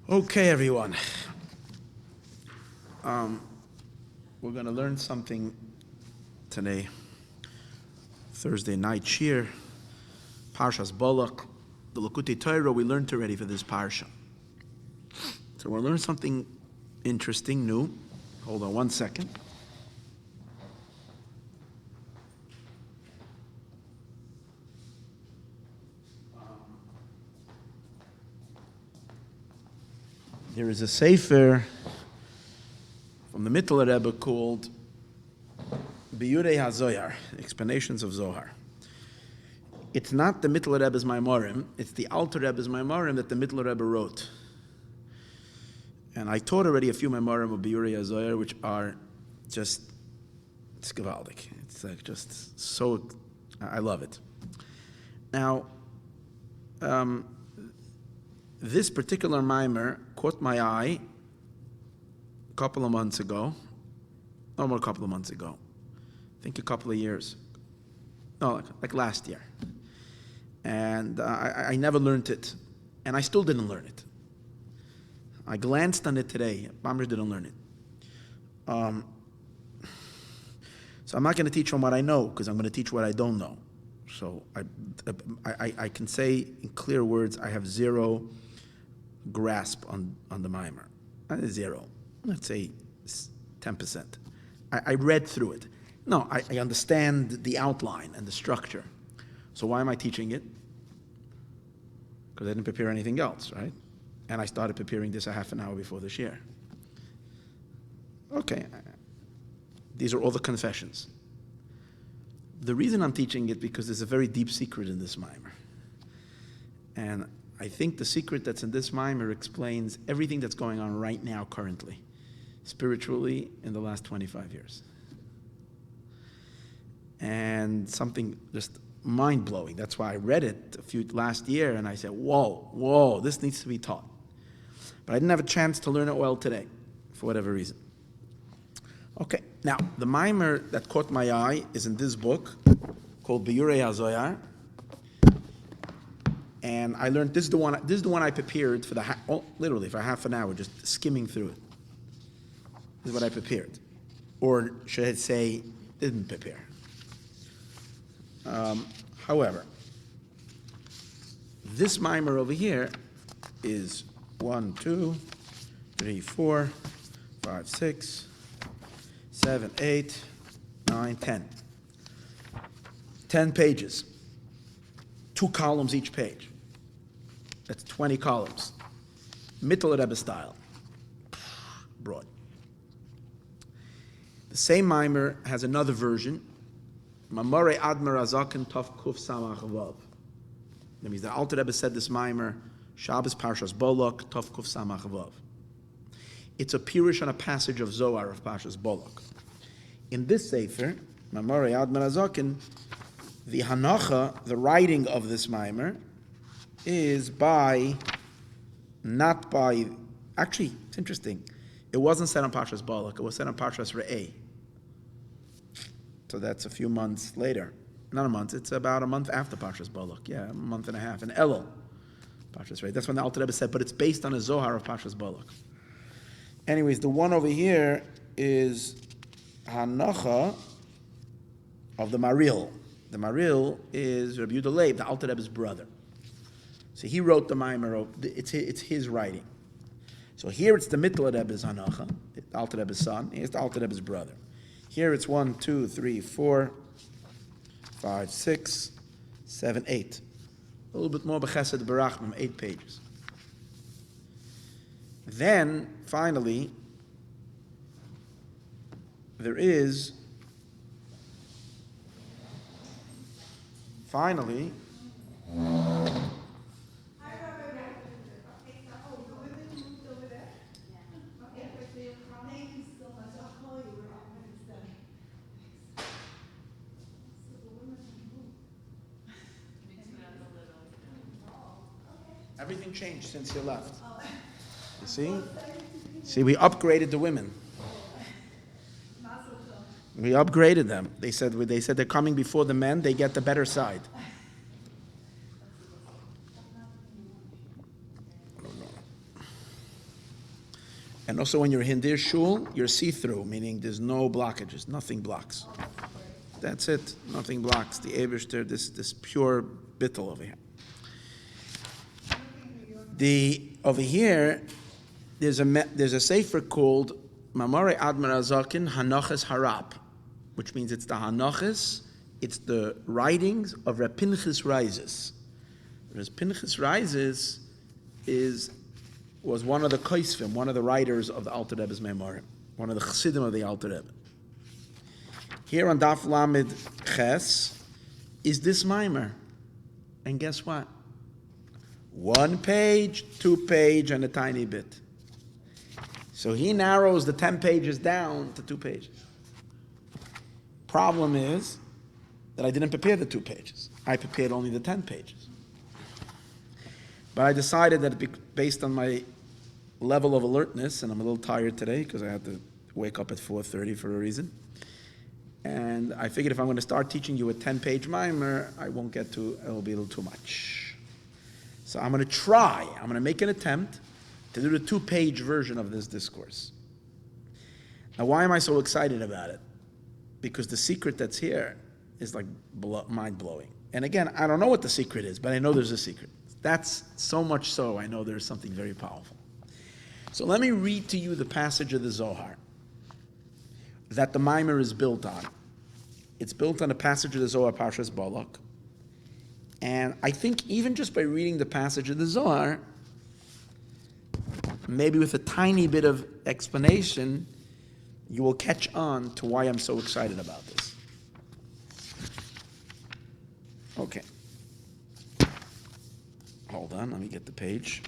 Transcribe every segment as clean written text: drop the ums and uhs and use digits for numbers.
Okay, everyone. We're going to learn something today. Thursday night shir, Parshas Balak, the Likutei Torah we learned already for this parsha. So we'll learn something interesting, new. Hold on one second. There is a sefer from the Mittler Rebbe called Giborei HaZohar, Explanations of Zohar. It's not the Mittler Rebbe's Maimorim, it's the Alter Rebbe's Maimorim that the Mittler Rebbe wrote. And I taught already a few Maimorim of Giborei HaZohar, which are just, it's gewaldig. It's like just so, I love it. Now, this particular mimer caught my eye a couple of months ago. No more, a couple of months ago. I think a couple of years. No, like last year. And I never learned it. And I still didn't learn it. I glanced on it today. Bamber didn't learn it. So I'm not going to teach on what I know, because I'm going to teach what I don't know. So I can say in clear words, I have zero grasp on the mimer. Zero. Let's say 10%. I read through it. No, I understand the outline and the structure. So why am I teaching it? Because I didn't prepare anything else, right? And I started preparing this a half an hour before the shir. Okay. These are all the confessions. The reason I'm teaching it because there's a very deep secret in this mimer. And I think the secret that's in this mimer explains everything that's going on right now, currently, spiritually, in the last 25 years. And something just mind-blowing. That's why I read it last year, and I said, whoa, this needs to be taught. But I didn't have a chance to learn it well today, for whatever reason. Okay, now, the mimer that caught my eye is in this book called Giborei HaZohar. And I learned, this is the one I prepared for literally for half an hour, just skimming through it. This is what I prepared. Or should I say, didn't prepare. However, this mimer over here is 1, 2, 3, 4, 5, 6, 7, 8, 9, 10. 10 pages. 2 columns each page. That's 20 columns. Mittler Rebbe style. Broad. The same mimer has another version. Mamore Admar Azaken Tov Kuf Samach Vav. That means the Alter Rebbe said this mimer, Shabbos Parshas Balak, Tov Kuf Samach Vav. It's a pirush on a passage of Zohar of Parshas Balak. In this sefer, Mamore Admar Azaken, the hanacha, the writing of this mimer, is actually, it's interesting. It wasn't said on Parshas Balak, it was said on Parshas Re'eh. So that's a few months later. Not a month, it's about a month after Parshas Balak. Yeah, a month and a half. In Elul, Parshas Re'eh. That's when the Alter Rebbe said, but it's based on a Zohar of Parshas Balak. Anyways, the one over here is hanacha of the Maril. The Maril is Rabbi Yehuda Leib, the Alter Rebbe's brother. So he wrote the mimer. It's his writing. So here it's the Mittler Rebbe's hanacha, the Alter Rebbe's son. Here's the Alter Rebbe's brother. Here it's 1, 2, 3, 4, 5, 6, 7, 8. A little bit more b'chesed barachmim, 8 pages. Then finally there is. Finally, everything changed since you left. You see? See, we upgraded the women. We upgraded them. They said they're coming before the men, they get the better side. And also when you're Hindir Shul, you're see-through, meaning there's no blockages, nothing blocks. That's it, nothing blocks. The Eibishter, this pure bittul over here. Over here, there's a sefer called Mamare Admar Azakin Hanoches Harap, which means it's the Hanoches, it's the writings of Reb Pinchas Rises. Reb Pinchas Rises was one of the Koisvim, one of the writers of the Alter Rebbe's Memorim, one of the Chassidim of the Alter Rebbe. Here on Daf Lamed Ches is this mimer. And guess what? 1 page, 2 page, and a tiny bit. So he narrows the 10 pages down to 2 pages. Problem is that I didn't prepare the 2 pages. I prepared only the 10 pages. But I decided that based on my level of alertness, and I'm a little tired today because I had to wake up at 4:30 for a reason, and I figured if I'm going to start teaching you a 10-page mimer, it'll be a little too much. So I'm going to make an attempt to do the 2-page version of this discourse. Now, why am I so excited about it? Because the secret that's here is like mind-blowing. And again, I don't know what the secret is, but I know there's a secret. That's so much so, I know there's something very powerful. So let me read to you the passage of the Zohar that the mimer is built on. It's built on a passage of the Zohar, Parshas Balak. And I think even just by reading the passage of the Zohar, maybe with a tiny bit of explanation, you will catch on to why I'm so excited about this. Okay. Hold on, let me get the page.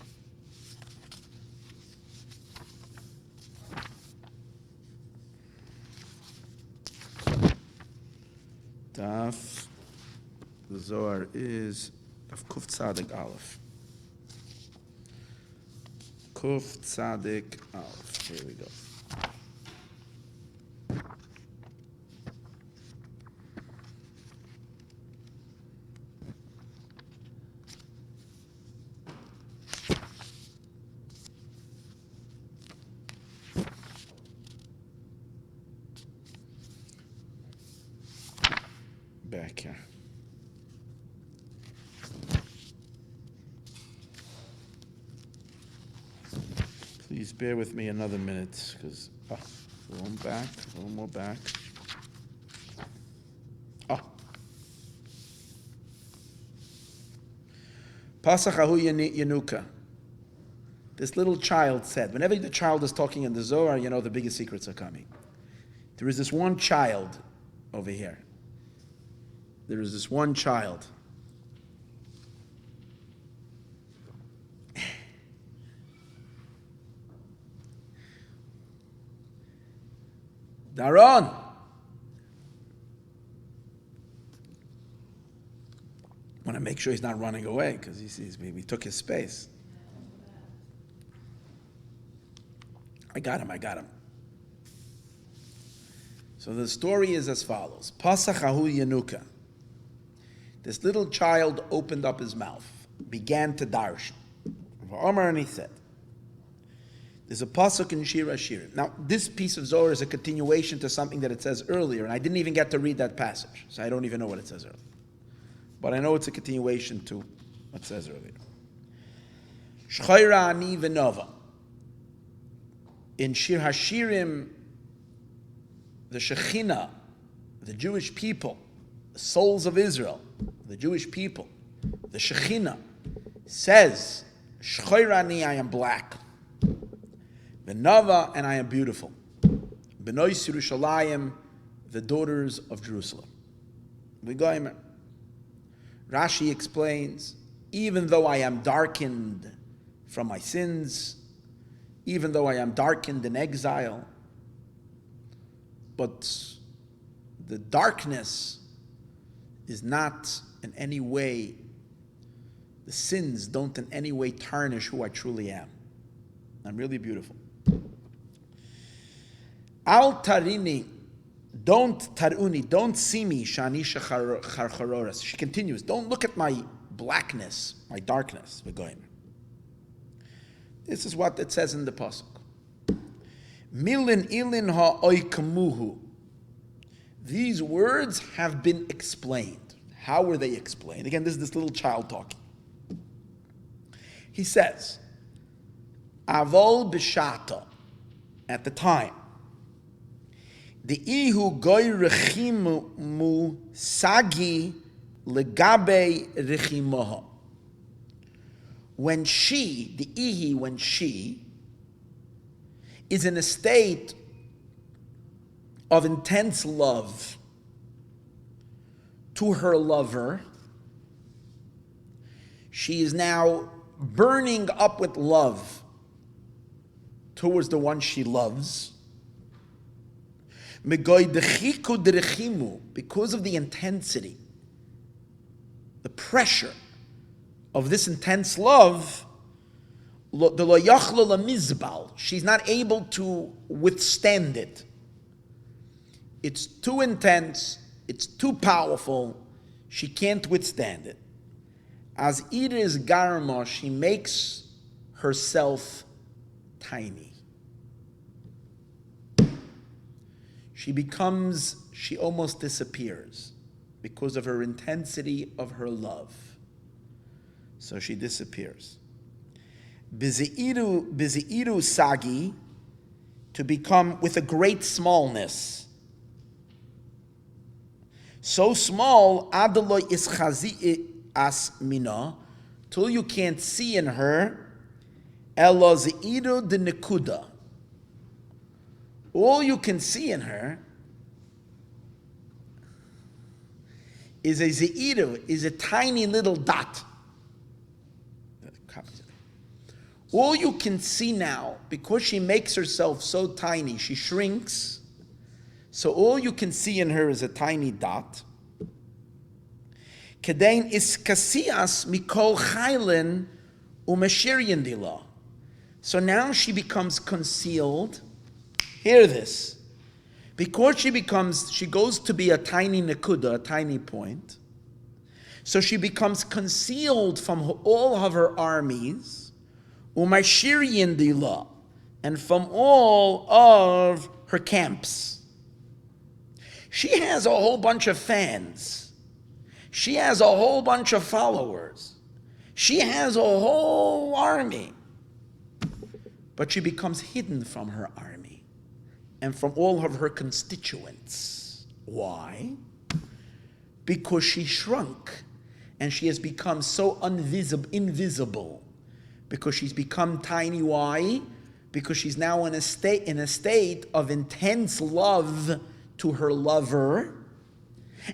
Daf, the Zohar is Daf Kuf Tzadik Aleph. Kuf Tzadik Aleph. Here we go. Back here. Please bear with me another minute, because a little more back. Pasach Ahu Yanuka. This little child said, whenever the child is talking in the Zohar, you know the biggest secrets are coming. There is this one child over here. There is this one child. Daron! Want to make sure he's not running away because he sees me. We took his space. I got him. So the story is as follows. Pasach Ahu Yanuka. This little child opened up his mouth, began to darsh. And he said, there's a pasuk in Shir HaShirim. Now, this piece of Zohar is a continuation to something that it says earlier, and I didn't even get to read that passage, so I don't even know what it says earlier. But I know it's a continuation to what it says earlier. Shchayra ani v'nova. In Shir HaShirim, the Shekhinah, the Jewish people, the souls of Israel, the Jewish people, the Shekhinah, says, Shchoirani, I am black. Benava, and I am beautiful. Benois Yerushalayim, the daughters of Jerusalem. Rashi explains, even though I am darkened from my sins, even though I am darkened in exile, but the darkness is not in any way, the sins don't in any way tarnish who I truly am. I'm really beautiful. Al tarini, don't see me, shani shacharcharoras. She continues, don't look at my blackness, my darkness. This is what it says in the pasuk. Milin ilin ha'oikamuhu. These words have been explained. How were they explained? Again, this is this little child talking. He says, Avol b'shata, at the time, the ihu goy rechimu sagi legabe rechimoha. When she, the ihi, when she is in a state of intense love to her lover, she is now burning up with love towards the one she loves. Because of the intensity, the pressure of this intense love, she's not able to withstand it. It's too intense, it's too powerful, she can't withstand it. As Iris Garma, she makes herself tiny. She almost disappears because of her intensity of her love. So she disappears. Bizi'iru sagi, to become with a great smallness. So small, adaloi ischazi asmina, till you can't see in her, elo zi'iru de nekuda. All you can see in her is a ze'iru, is a tiny little dot. All you can see now, because she makes herself so tiny, she shrinks, so all you can see in her is a tiny dot. Kedain iskasias mikol chaylin umeshirian dila. So now she becomes concealed. Hear this. Because she goes to be a tiny nekuda, a tiny point, so she becomes concealed from all of her armies, umashirian dila, and from all of her camps. She has a whole bunch of fans. She has a whole bunch of followers. She has a whole army. But she becomes hidden from her army and from all of her constituents. Why? Because she shrunk and she has become so invisible. Because she's become tiny. Why? Because she's now in a state of intense love to her lover,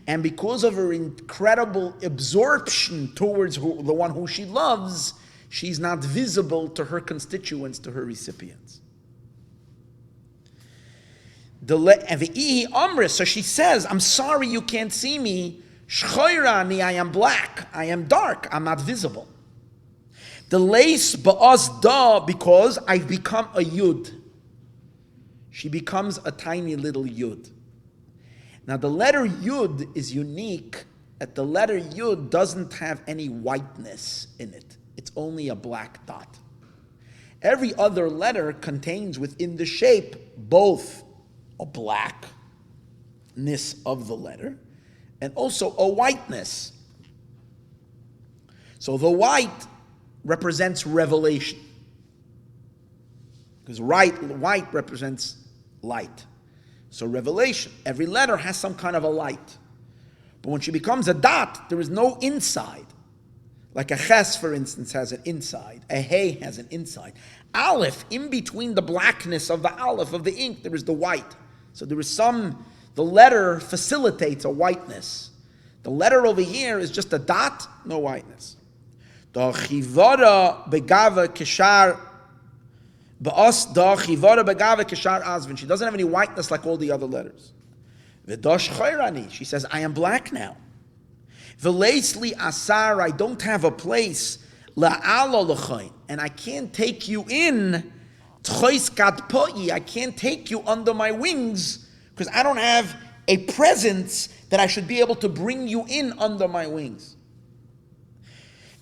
and because of her incredible absorption towards the one who she loves, she's not visible to her constituents, to her recipients. So she says, I'm sorry you can't see me. Shchoirani, I am black, I am dark, I'm not visible. The lace ba'az da, because I've become a yud. She becomes a tiny little yud. Now the letter Yud is unique, that the letter Yud doesn't have any whiteness in it. It's only a black dot. Every other letter contains within the shape both a blackness of the letter and also a whiteness. So the white represents revelation, because white represents light. So revelation, every letter has some kind of a light. But when she becomes a dot, there is no inside. Like a ches, for instance, has an inside. A hey has an inside. Aleph, in between the blackness of the aleph, of the ink, there is the white. So there is the letter facilitates a whiteness. The letter over here is just a dot, no whiteness. The chivara begava keshar. She doesn't have any whiteness like all the other letters. She says, I am black now. I don't have a place. And I can't take you in. I can't take you under my wings because I don't have a presence that I should be able to bring you in under my wings.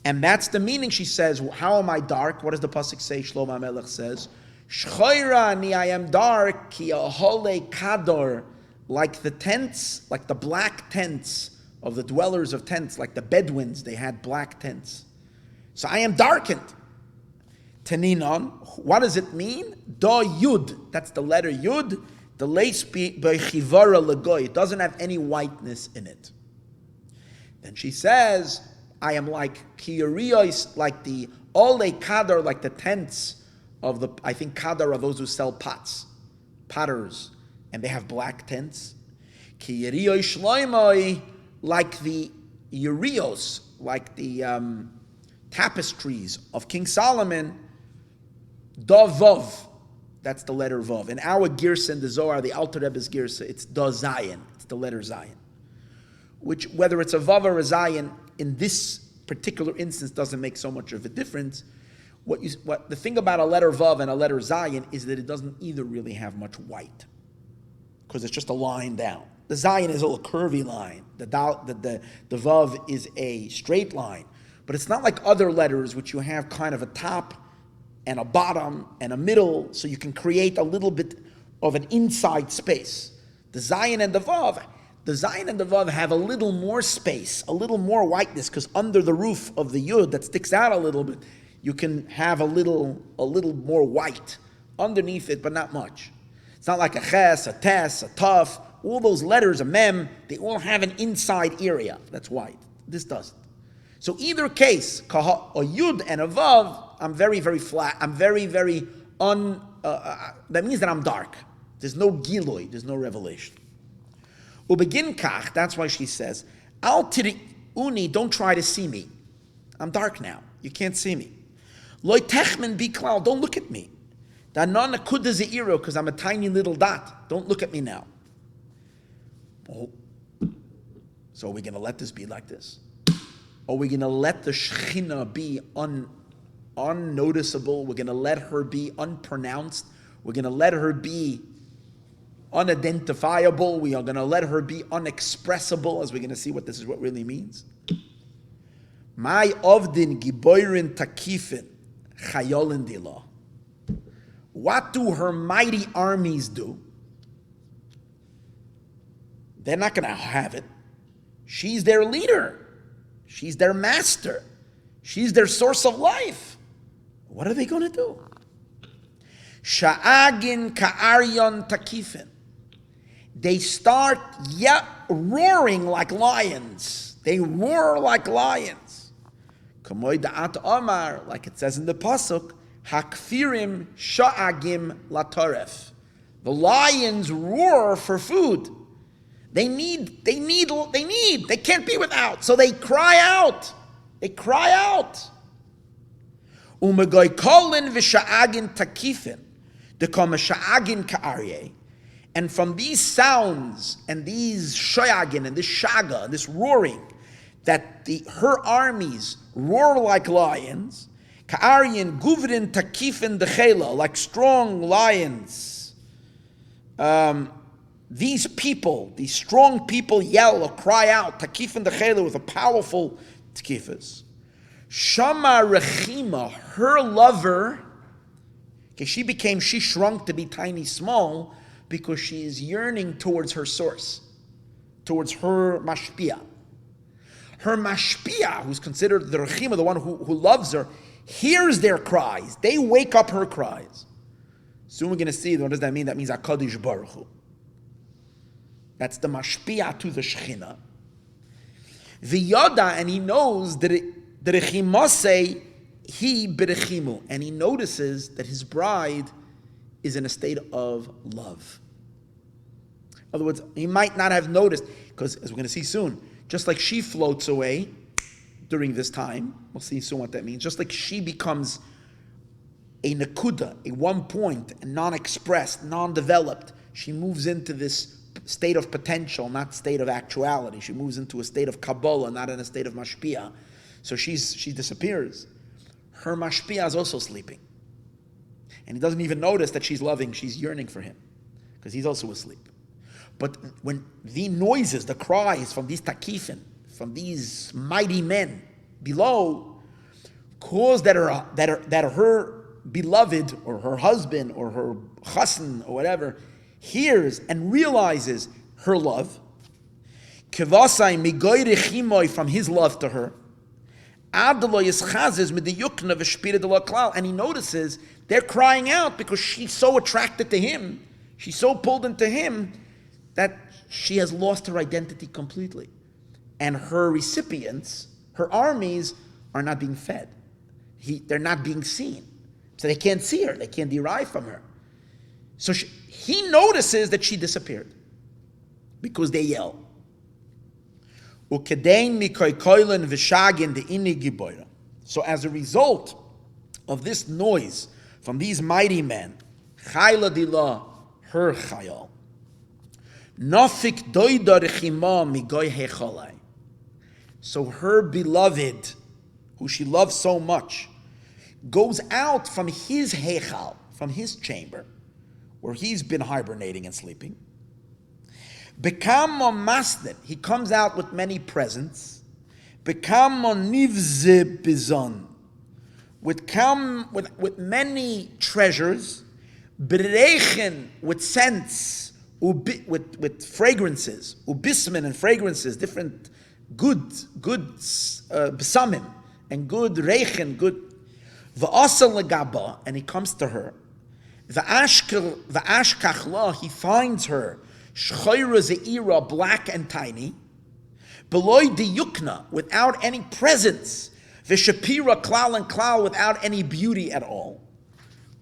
And that's the meaning. She says, how am I dark? What does the pasuk say? Shlomo HaMelech says, Shchoirani, I am dark, ki ahole kador, like the tents, like the black tents of the dwellers of tents, like the Bedouins, they had black tents. So I am darkened. Teninon, what does it mean? Da yud, that's the letter yud, the leis bechivara legoy, it doesn't have any whiteness in it. Then she says, I am like kiyurios, like the ole kador, like the tents of the, I think kadar are those who sell pots, potters, and they have black tents. Ki yeriyoi shloimoi, like the yerios, like the tapestries of King Solomon. Da vov, that's the letter vov. In our girsa in the Zohar, the Alter Rebbe's girsa, it's da zayin, it's the letter zayin. Which, whether it's a vav or a zayin, in this particular instance doesn't make so much of a difference. What the thing about a letter vav and a letter zayin is that it doesn't either really have much white, because it's just a line down. The zayin is a little curvy line. The vav is a straight line, but it's not like other letters which you have kind of a top and a bottom and a middle, so you can create a little bit of an inside space. The zayin and the vav have a little more space, a little more whiteness, because under the roof of the yud that sticks out a little bit, you can have a little more white underneath it, but not much. It's not like a ches, a tes, a tuf. All those letters, a mem, they all have an inside area that's white. This doesn't. So either case, a yud and a vav, I'm very, very flat. I'm very, very that means that I'm dark. There's no giloi, there's no revelation. Ubegin kach, that's why she says, al tiri uni, don't try to see me. I'm dark now. You can't see me. Loi techmen biklal, don't look at me. Danon akuda zeiro, because I'm a tiny little dot. Don't look at me now. Oh. So are we going to let this be like this? Are we going to let the Shekhinah be unnoticeable? We're going to let her be unpronounced. We're going to let her be unidentifiable. We are going to let her be unexpressible, as we're going to see what this is what really means. My ovdin giboirin takifin chayolin dila. What do her mighty armies do? They're not going to have it. She's their leader. She's their master. She's their source of life. What are they going to do? Sha'agin ka'aryon takifin. They start roaring like lions. They roar like lions. Kamoy da'at omar, like it says in the pasuk, hakfirim sha'agim latoref. The lions roar for food. They need. They can't be without. So they cry out. They cry out. Umagoy kolin v'sha'agin takifin. Dekoma sha'agin ka'aryeh. And from these sounds and these shayagin and this shaga, this roaring, that her armies roar like lions, ka'aryin guvrin takifin dechela, like strong lions. These people, these strong people yell or cry out, takifin dechela, with a powerful tkifas. Shama rechima, her lover, she shrunk to be tiny small, because she is yearning towards her source, towards her mashpia. Her mashpia, who's considered the rechima, the one who loves her, hears their cries. They wake up her cries. Soon we're going to see, what does that mean? That means HaKadosh Barchu. That's the mashpia to the Shekhinah. V'yada, and he knows that the rechimase, he berechimu, and he notices that his bride is in a state of love. In other words, he might not have noticed, because as we're going to see soon, just like she floats away during this time, we'll see soon what that means, just like she becomes a nakuda, a one point, non-expressed, non-developed, she moves into this state of potential, not state of actuality. She moves into a state of Kabbalah, not in a state of mashpia. So she disappears. Her mashpia is also sleeping. And he doesn't even notice that she's yearning for him, because he's also asleep. But when the noises, the cries from these takifin, from these mighty men below, cause that her beloved or her husband or her chassan or whatever hears and realizes her love, kevasai migoyre chimoy, from his love to her, adlo yischazes mit the yukna v'shpira de la klal, and he notices they're crying out because she's so attracted to him, she's so pulled into him that she has lost her identity completely, and her recipients, her armies, are not being fed. They're not being seen, so they can't see her, they can't derive from her. So he notices that she disappeared because they yell. So as a result of this noise from these mighty men, chayla dila, her chayal, nafik doida rechima migoy hechalai. So her beloved, who she loves so much, goes out from his hechal, from his chamber, where he's been hibernating and sleeping. Become a masnit, he comes out with many presents. Become a nivze bizon, with many treasures. Berechen, with scents, with fragrances, ubismin and fragrances, different good besamim and good reichen, good. V'asal legaba, and he comes to her. V'ashkachla, he finds her. Shchayra ze'ira, black and tiny. Beloy diyukna, without any presence. V'shapira klal and klal, without any beauty at all.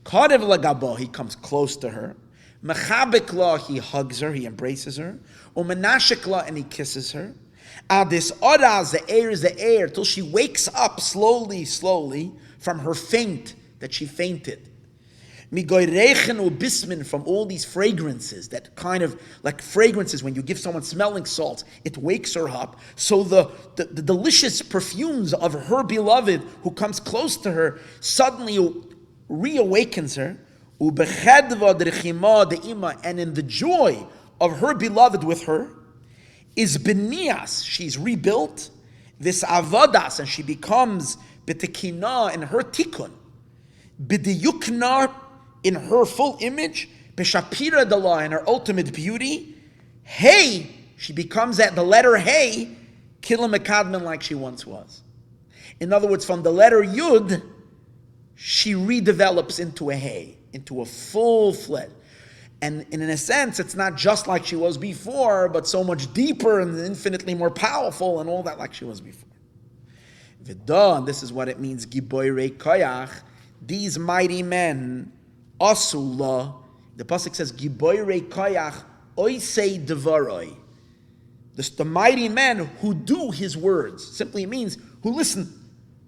Kadev legaba, he comes close to her. Mechabikla, he hugs her, he embraces her. Umenashikla, and he kisses her. Adis oraz ze'er, till she wakes up slowly from her faint that she fainted. Migoyrechen ubismin, from all these fragrances, that kind of like fragrances when you give someone smelling salts, it wakes her up. So the delicious perfumes of her beloved who comes close to her suddenly reawakens her. Ubechedva derechima deima, and in the joy of her beloved with her is benias, she's rebuilt. This avodas, and she becomes betekina, in her tikkun, bidiyukna, in her full image, beshapira dala, in her ultimate beauty. Hey, she becomes at the letter hey, kila mekadman, like she once was. In other words, from the letter yud, she redevelops into a hey, into a full-fledged. And in a sense, it's not just like she was before, but so much deeper and infinitely more powerful and all that like she was before. V'da, and this is what it means, Giborei Koach, these mighty men, Asula, the pasuk says, Giborei Koach, Oisei Devaroi. The mighty men who do his words, simply means who listen.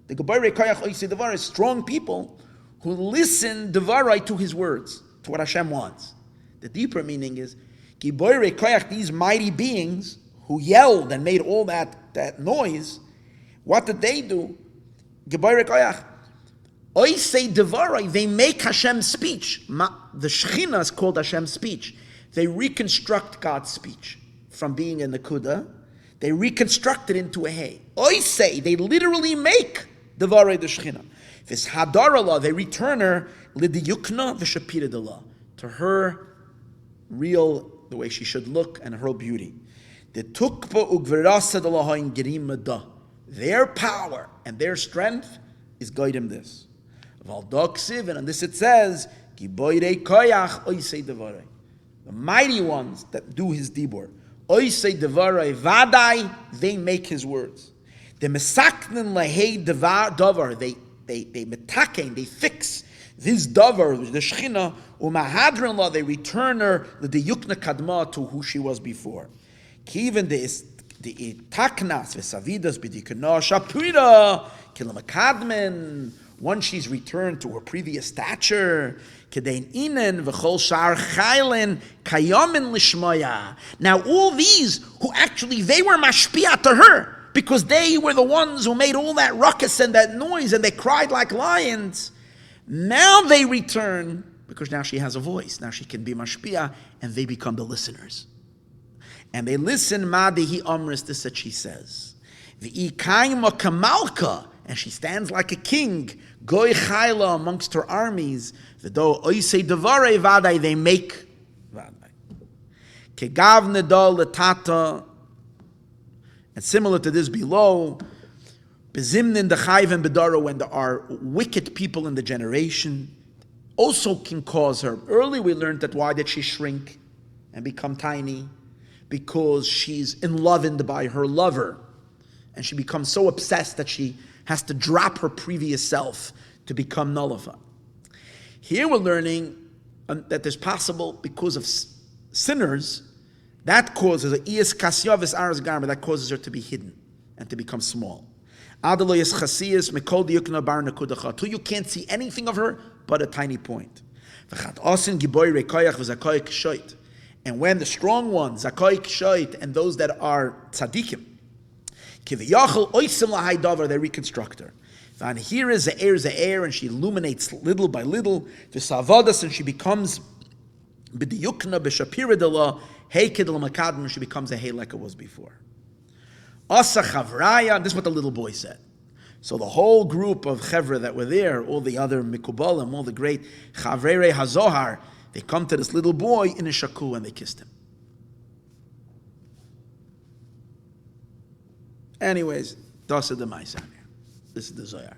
The Giborei Koach, Oisei Devaroi, strong people who listen Devaroi to his words, to what Hashem wants. The deeper meaning is, Giborei Koach, these mighty beings who yelled and made all that noise, what did they do? Giborei Koach, Oisei Devarai, they make Hashem's speech. The Shechina is called Hashem's speech. They reconstruct God's speech from being a Nakuda. They reconstruct it into a Hey. Oisei, they literally make Devarai the Shechina. This Hadarala, they return her Lidiyukna v'shapira dala, to her real, the way she should look, and her beauty. The tukpa ugverasa dalahain gerimada. Their power and their strength is guiding this. Valdoksiv, and on this it says, Giborei Koach Oisei Devarei. The mighty ones that do his dibur. Oisei Devarei Vadai, they make his words. The Mesaknen Lahei Davar, they metaken, they fix this davar, the Shechina, umahadrin la, they return her the yukna kadma, to who she was before. Even the taknas v'savidas b'dikana shapira kilamakadmen. Once she's returned to her previous stature, kedein inen v'chol shar chaylen kayamin lishmaya. Now all these who actually they were mashpia to her because they were the ones who made all that ruckus and that noise and they cried like lions. Now they return because now she has a voice. Now she can be mashpia, and they become the listeners. And they listen, Madihi Amris, this that she says. V'ikayma kamalka, and she stands like a king, goy chayla amongst her armies, v'do oisei devarei vadai, they make vadai. Kegavne do letata, and similar to this below, bezimnin dechayven bedara, when there are wicked people in the generation, also can cause her. Early we learned that why did she shrink and become tiny? Because she's enlivened by her lover, and she becomes so obsessed that she has to drop her previous self to become nullified. Here we're learning that there's possible, because of sinners, that causes that causes her to be hidden and to become small. Till you can't see anything of her but a tiny point. And when the strong ones, Zakoik Shoit, and those that are tzaddikim, they reconstruct her. And here is the air, and she illuminates little by little, and she becomes b'diyukna b'shapira heikid l'makadm, and she becomes a hay like it was before. Asa chavraya, this is what the little boy said. So the whole group of chevra that were there, all the other mikubalim, all the great chavrei hazohar, they come to this little boy in a shaku and they kissed him. Anyways, das is the Ma'aseh. This is the Zohar.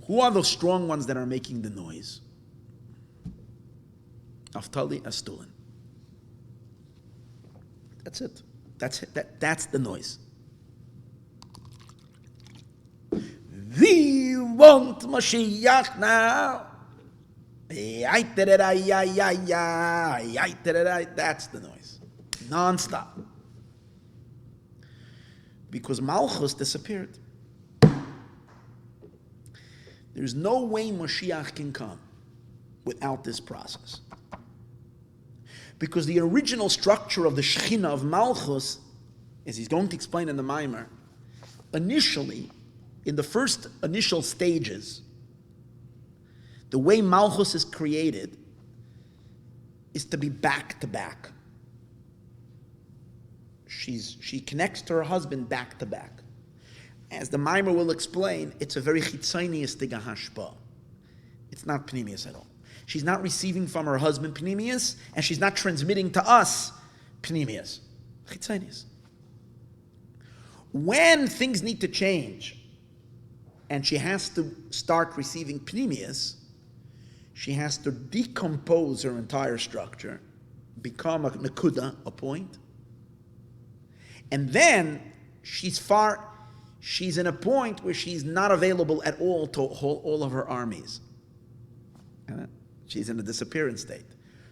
Who are those strong ones that are making the noise? Aftali Astulin. That's it. That's it. That's the noise. We want Mashiach now. That's the noise. Non-stop. Because Malchus disappeared. There's no way Mashiach can come without this process. Because the original structure of the Shechina of Malchus, as he's going to explain in the Maimer, initially, in the first initial stages, the way Malchus is created is to be back to back. She connects to her husband back to back. As the Maimer will explain, it's a very chitzoniistic hashpa. It's not pnimius at all. She's not receiving from her husband pnimius, and she's not transmitting to us pnimius. Chitzonius. When things need to change, and she has to start receiving pnimius, she has to decompose her entire structure, become a nekuda, a point, and then she's in a point where she's not available at all to all of her armies. She's in a disappearance state.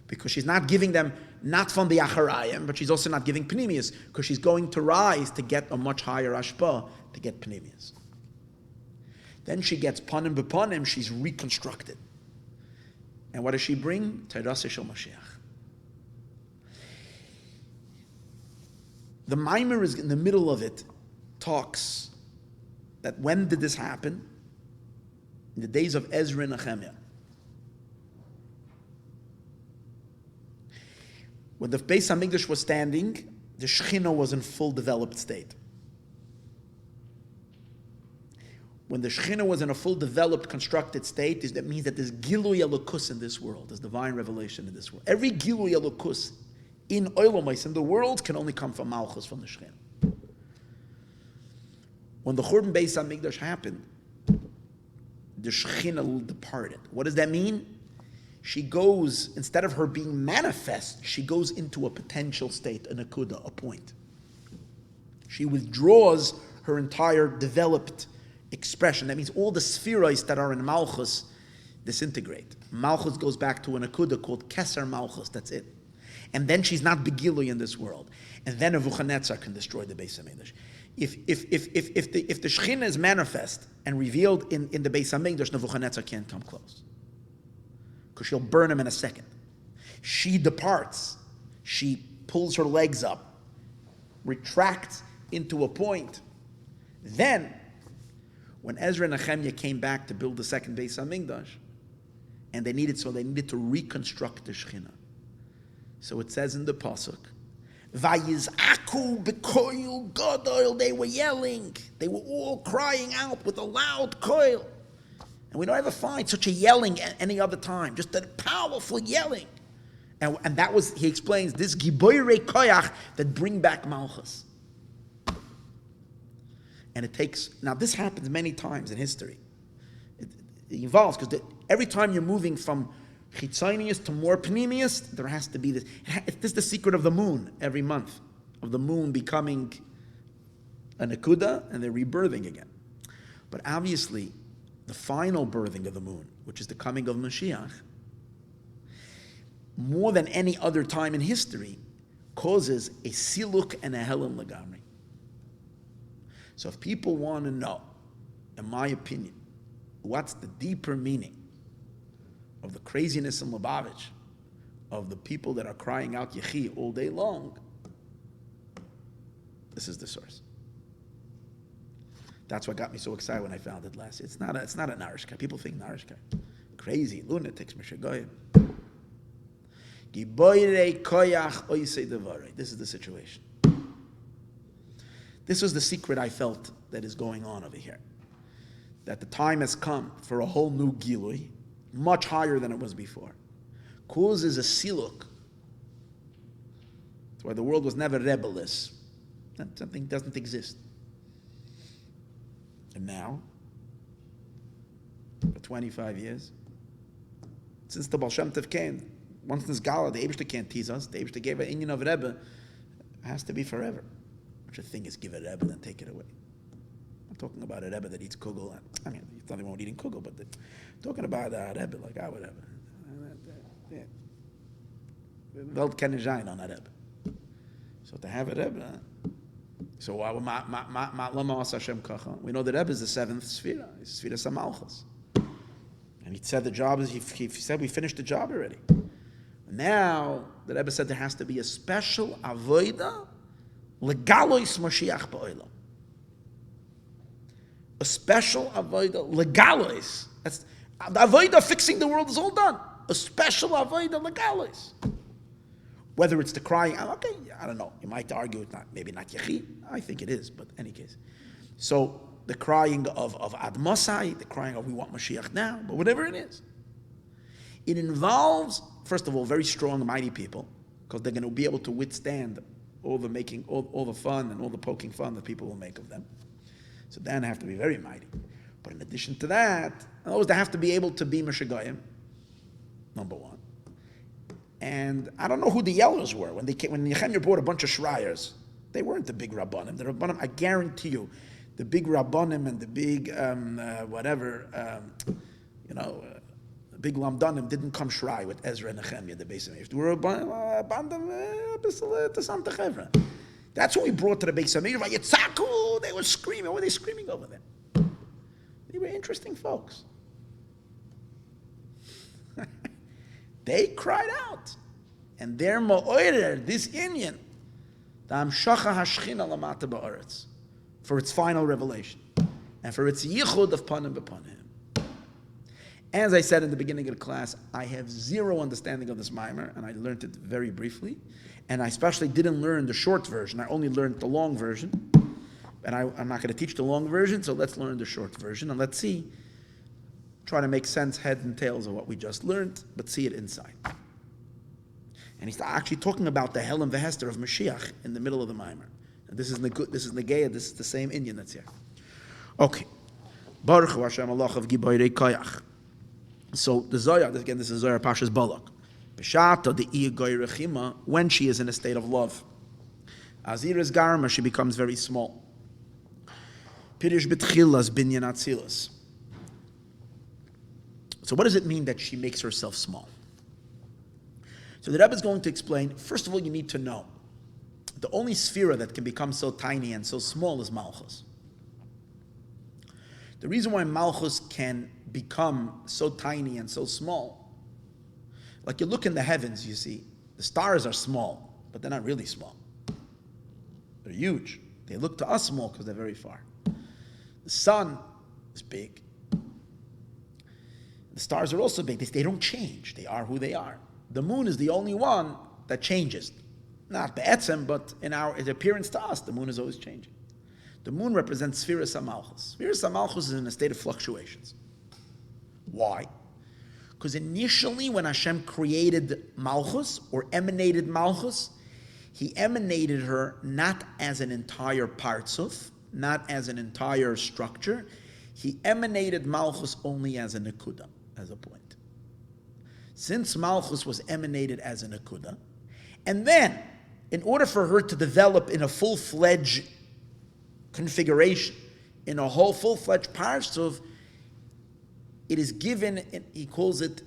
Because she's not giving them, not from the Acharayim, but she's also not giving Pnimius, because she's going to rise to get a much higher Ashpa, to get Pnimius. Then she gets Panim B'Panim, she's reconstructed. And what does she bring? Teiraseh Shel Mashiach. The Maimer is in the middle of it, talks that when did this happen? In the days of Ezra and Nehemiah. When the Beis HaMikdash was standing, the Shechina was in full developed state. When the Shechina was in a full developed, constructed state, that means that there's Gilui Elokus in this world, there's divine revelation in this world. Every Gilui Elokus in Oilomais, in the world, can only come from Malchus, from the Shechina. When the Churban Beis HaMikdash happened, the Shechina departed. What does that mean? She goes, instead of her being manifest, she goes into a potential state, a nakuda, a point. She withdraws her entire developed expression. That means all the spheroids that are in Malchus disintegrate. Malchus goes back to a nakuda called Keser Malchus, that's it. And then she's not begilui in this world. And then Nebuchadnezzar can destroy the Beis HaMikdash. If the Shechina is manifest and revealed in the Beis HaMikdash, Nebuchadnezzar can't come close. Because she'll burn him in a second. She departs. She pulls her legs up, retracts into a point. Then, when Ezra and Nehemiah came back to build the second Beis HaMikdash, and they needed to reconstruct the Shechina. So it says in the Pasuk, Vayizaku b'koil gadol. They were yelling. They were all crying out with a loud koil. And we don't ever find such a yelling at any other time. Just a powerful yelling. And that was, he explains, this Giborei Koach that bring back Malchus. And it takes, now this happens many times in history. It evolves, because every time you're moving from Chitzonius to more Panemius, there has to be this. This is the secret of the moon every month, of the moon becoming a Nakuda and then rebirthing again. But obviously, the final birthing of the moon, which is the coming of Mashiach, more than any other time in history, causes a siluk and a helam lagamri. So if people want to know, in my opinion, what's the deeper meaning of the craziness in Lubavitch, of the people that are crying out Yechi all day long, this is the source. That's what got me so excited when I found it last year. It's not a narishka. People think narishka. Crazy, lunatics, mishagoyim. Giborei koach oisei devarei. This is the situation. This was the secret I felt that is going on over here. That the time has come for a whole new gilui, much higher than it was before. Causes a siluk. That's why the world was never rebellious. Something doesn't exist. And now, for 25 years, since the Baal Shem Tov came, once this Gala, the Eibishter can't tease us. The Eibishter gave an Inyan of Rebbe. It has to be forever. Such a thing is give a Rebbe and take it away. I'm talking about a Rebbe that eats kugel. I mean, it's nothing wrong with eating kugel, but talking about a Rebbe like our Rebbe. Welt kennen zijn on a Rebbe. So to have a Rebbe, so we know the Rebbe is the seventh Sfira. It's Sfira Samalchus. And he said the job is, he said we finished the job already. Now, the Rebbe said there has to be a special avoida legalois Mashiach ba'olam. A special avoida legalois. That's the avoida fixing the world is all done. A special avoida legalois. Whether it's the crying, okay, I don't know. You might argue it's not, maybe not Yechi. I think it is, but in any case. So the crying of Admasai, the crying of we want Mashiach now, but whatever it is. It involves, first of all, very strong, mighty people, because they're going to be able to withstand all the making, all the fun and all the poking fun that people will make of them. So then they have to be very mighty. But in addition to that, they have to be able to be Meshagayim, number one. And I don't know who the yellers were. When Nehemiah brought a bunch of Shrayers, they weren't the big Rabbanim. The Rabbanim, I guarantee you, the big Rabbanim and the big the big Lamdanim didn't come Shray with Ezra and Nehemiah, the Beis Hamikdash. They were that's what we brought to the Beis Hamikdash. Yitzaku, they were screaming. What were they screaming over there? They were interesting folks. They cried out, and their ma'orer, this Inyan, the Amshacha Hashchina Lamata Ba'aretz, for its final revelation, and for its yichud of panim b'panim. As I said in the beginning of the class, I have zero understanding of this mimer, and I learned it very briefly, and I especially didn't learn the short version. I only learned the long version, and I'm not going to teach the long version, so let's learn the short version, and let's see. Try to make sense, heads and tails of what we just learned, but see it inside. And he's actually talking about the Hel and Vehester of Mashiach in the middle of the Maimer. And this is Negea, this is the same Indian that's here. Okay. Barchu Hashem Malachav Giborei Koach. So the Zohar, again, this is Zohar Pasha's Balak. B'shata the Iyagoi Rechima, when she is in a state of love. Azir is Garma, she becomes very small. Pirish B'tchilas Binyan Atzilas. So what does it mean that she makes herself small? So the Rebbe is going to explain, first of all, you need to know, the only sphere that can become so tiny and so small is Malchus. The reason why Malchus can become so tiny and so small, like you look in the heavens, you see, the stars are small, but they're not really small. They're huge. They look to us small because they're very far. The sun is big. The stars are also big. They don't change. They are who they are. The moon is the only one that changes. not be'etzem, but in its appearance to us, the moon is always changing. The moon represents Spheres HaMalchus. Spheres HaMalchus is in a state of fluctuations. Why? Because initially when Hashem created Malchus, or emanated Malchus, he emanated her not as an entire partzuf, not as an entire structure. He emanated Malchus only as a nekuda, as a point. Since Malchus was emanated as a nekuda, and then, in order for her to develop in a full-fledged configuration, in a whole full-fledged partzuf, it is given, he calls it,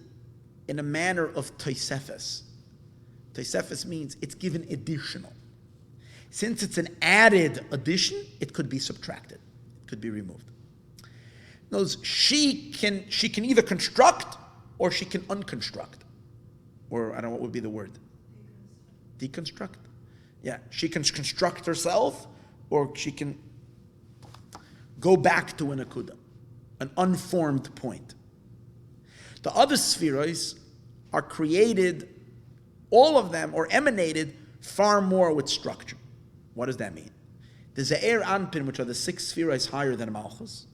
in a manner of tosefes. Tosefes means it's given additional. Since it's an added addition, it could be subtracted. It could be removed. Notice, she can either construct or she can unconstruct. Or, I don't know what would be the word. Deconstruct. Yeah, she can construct herself or she can go back to an akuda, an unformed point. The other spheres are created, all of them, or emanated far more with structure. What does that mean? The Ze'er Anpin, which are the 6 spheres higher than Malchus,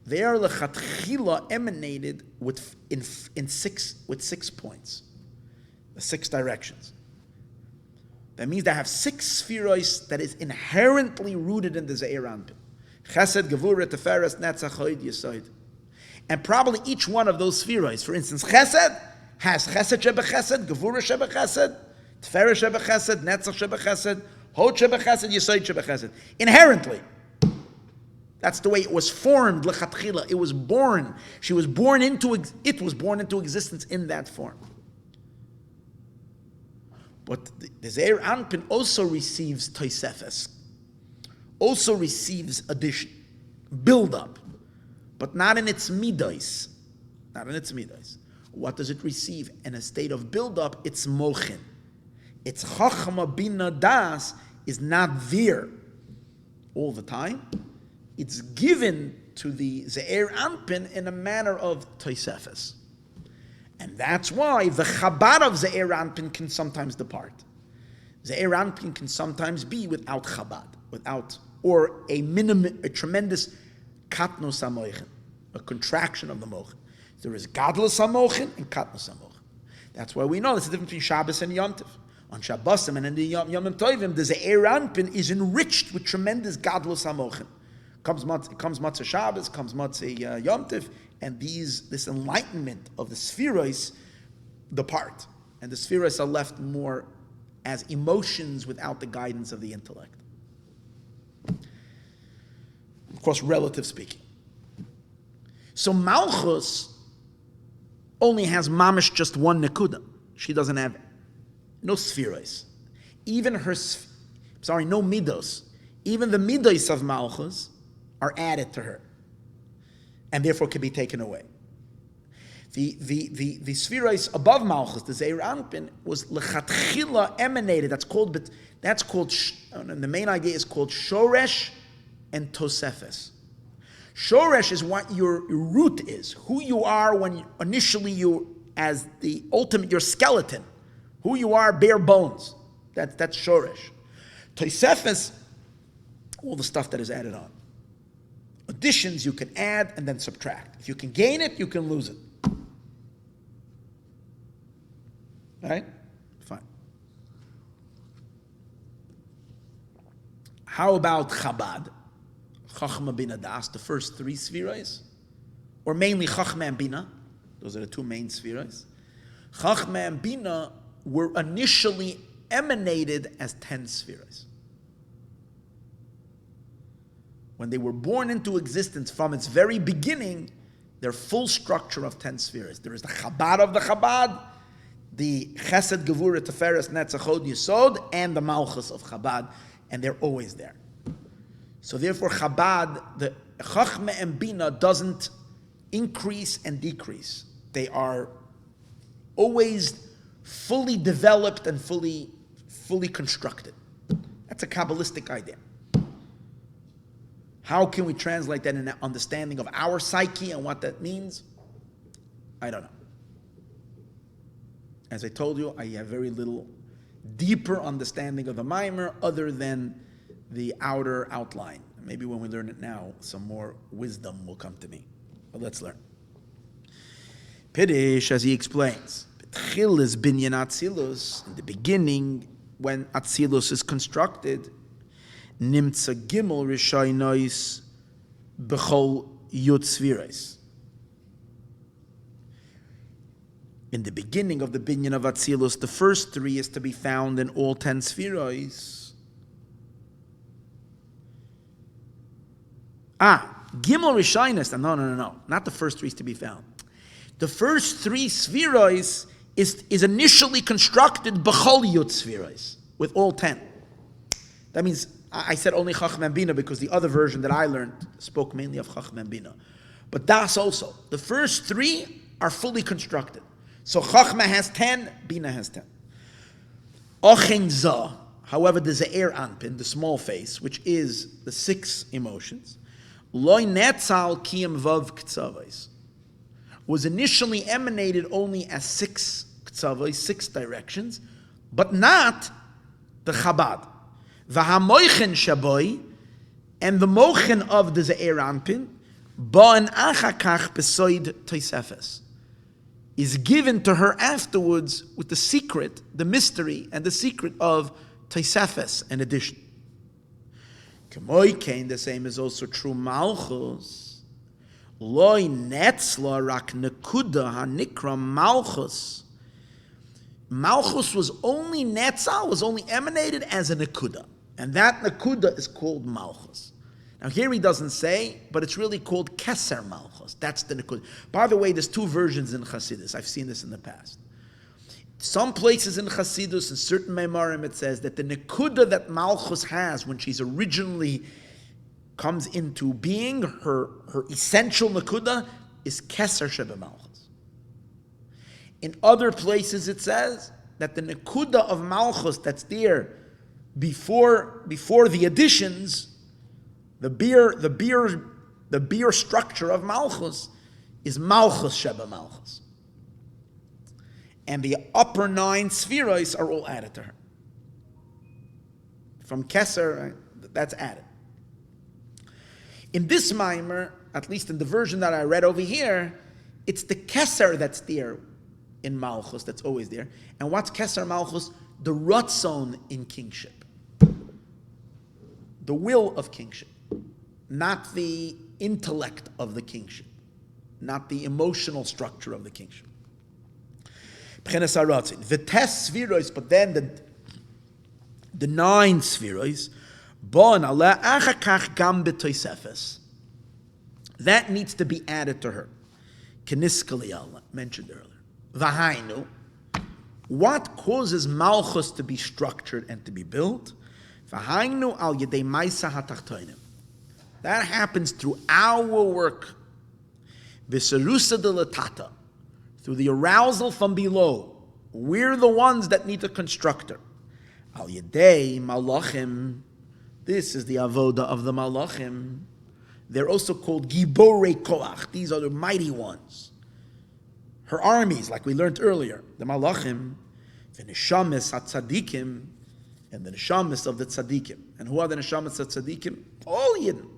they are lechatchila emanated with 6 points, the 6 directions. That means they have 6 spheres that is inherently rooted in the Ze'er Anpin. Chesed, Gevurah, Teferes, Netzach, Hod, Yesod. And probably each one of those spheres, for instance, Chesed has Chesed Sheba Chesed, Gevurah Sheba Chesed, Teferes Sheba Chesed, Netzach Sheba Chesed, Hod Sheba Chesed, Yesod Sheba Chesed. Inherently. That's the way it was formed, lechatchila. It was born. It was born into existence in that form. But the Ze'er Anpin also receives tosefes, also receives addition, build up, but not in its midos. Not in its midos. What does it receive? In a state of build up, it's mochin. Its chachma bina das is not there all the time. It's given to the Ze'er Anpin in a manner of tosefes. And that's why the Chabad of Ze'er Anpin can sometimes depart. Ze'er Anpin can sometimes be without Chabad, or a tremendous katnos hamoichin, a contraction of the mochin. There is gadlus hamochin and katnos hamochin. That's why we know there's a difference between Shabbos and Yom Tov. On Shabbosim and in the Yom Tovim, the Ze'er Anpin is enriched with tremendous gadlus hamochin. Comes Matzah Shabbos, comes Matzah Yom Tov, and this enlightenment of the spheres depart. And the spheres are left more as emotions without the guidance of the intellect. Of course, relative speaking. So Malchus only has mamish just one nekuda. She doesn't have no spheres. Even no midos. Even the midos of Malchus are added to her, and therefore can be taken away. The spheres above Malchus, the Ze'er Anpin, was lechatchila emanated. That's called, and the main idea is called shoresh and tosefes. Shoresh is what your root is, who you are when initially you, as the ultimate, your skeleton, who you are, bare bones. That's shoresh. Tosefes, all the stuff that is added on. Additions you can add and then subtract. If you can gain it, you can lose it. Right? Fine. How about Chabad? Chachma Bina Das, the first 3 spheres, or mainly Chachma and Bina. Those are the 2 main spheres. Chachma and Bina were initially emanated as 10 spheres. When they were born into existence from its very beginning, their full structure of 10 spheres. There is the Chabad of the Chabad, the Chesed, Gevurah, Teferes, Netzach, Hod, Yesod, and the Malchus of Chabad, and they're always there. So therefore Chabad, the Chachma and Bina doesn't increase and decrease. They are always fully developed and fully constructed. That's a Kabbalistic idea. How can we translate that in an understanding of our psyche and what that means? I don't know. As I told you, I have very little deeper understanding of the Maimer other than the outer outline. Maybe when we learn it now, some more wisdom will come to me. But let's learn. Pidish, as he explains, B'tchil is binyan Atzilus. In the beginning, when Atzilus is constructed, Nimtza Gimel Rishaynois B'chol Yud Tzvirais. In the beginning of the binyan of Atzilus, the first 3 is to be found in all 10 Tzvirais. Gimel Rishaynos. No. Not the first 3 is to be found. The first 3 Tzvirais is initially constructed B'chol Yud Tzvirais, with all 10. That means, I said only Chacham and Bina because the other version that I learned spoke mainly of Chacham and Bina. But Das also. The first 3 are fully constructed. So Chachma has 10, Bina has 10. Ochen Zah, however, the Ze'er Anpin, the small face, which is the 6 emotions, Loi Netzal Kiyam Vav K'tzavais, was initially emanated only as 6 K'tzavais, 6 directions, but not the Chabad. V'hamoichen Shaboi, and the mochen of the Ze'er Anpin, Ba'an Achakach Besoid Tosefes, is given to her afterwards with the secret, the mystery, and the secret of Tosefes, an addition. Kemoikein, the same is also true Malchus. Loi netzla rak nekuda hanikra Malchus. Malchus was only netzal, was only emanated as a nekuda. And that nekuda is called Malchus. Now here he doesn't say, but it's really called Keser Malchus. That's the nekuda. By the way, there's 2 versions in Chassidus. I've seen this in the past. Some places in Chassidus, in certain Meimarim, it says that the nekuda that Malchus has when she's originally comes into being, her essential nekuda is Keser Sheba Malchus. In other places it says that the nekuda of Malchus that's there before the additions, the beer structure of Malchus is Malchus Sheba Malchus. And the upper 9 spheroids are all added to her. From Keser, that's added. In this Maimer, at least in the version that I read over here, it's the Keser that's there in Malchus, that's always there. And what's Keser Malchus? The Ratzon in kingship. The will of kingship. Not the intellect of the kingship. Not the emotional structure of the kingship. The test spheroids, but then the 9 spheroids, that needs to be added to her. Keniskaliala, mentioned earlier. Vahainu, what causes Malchus to be structured and to be built? Vahainu al yedei maisa hatachtoinim. That happens through our work. Visarusa de latata. Through the arousal from below. We're the ones that need to construct her. Al yedei malachim. This is the avoda of the malachim. They're also called Giborei Koach. These are the mighty ones. Her armies, like we learned earlier. The malachim, the neshamis hatzadikim, and the neshamis of the tzadikim. And who are the neshamis of tzadikim? All Yidden.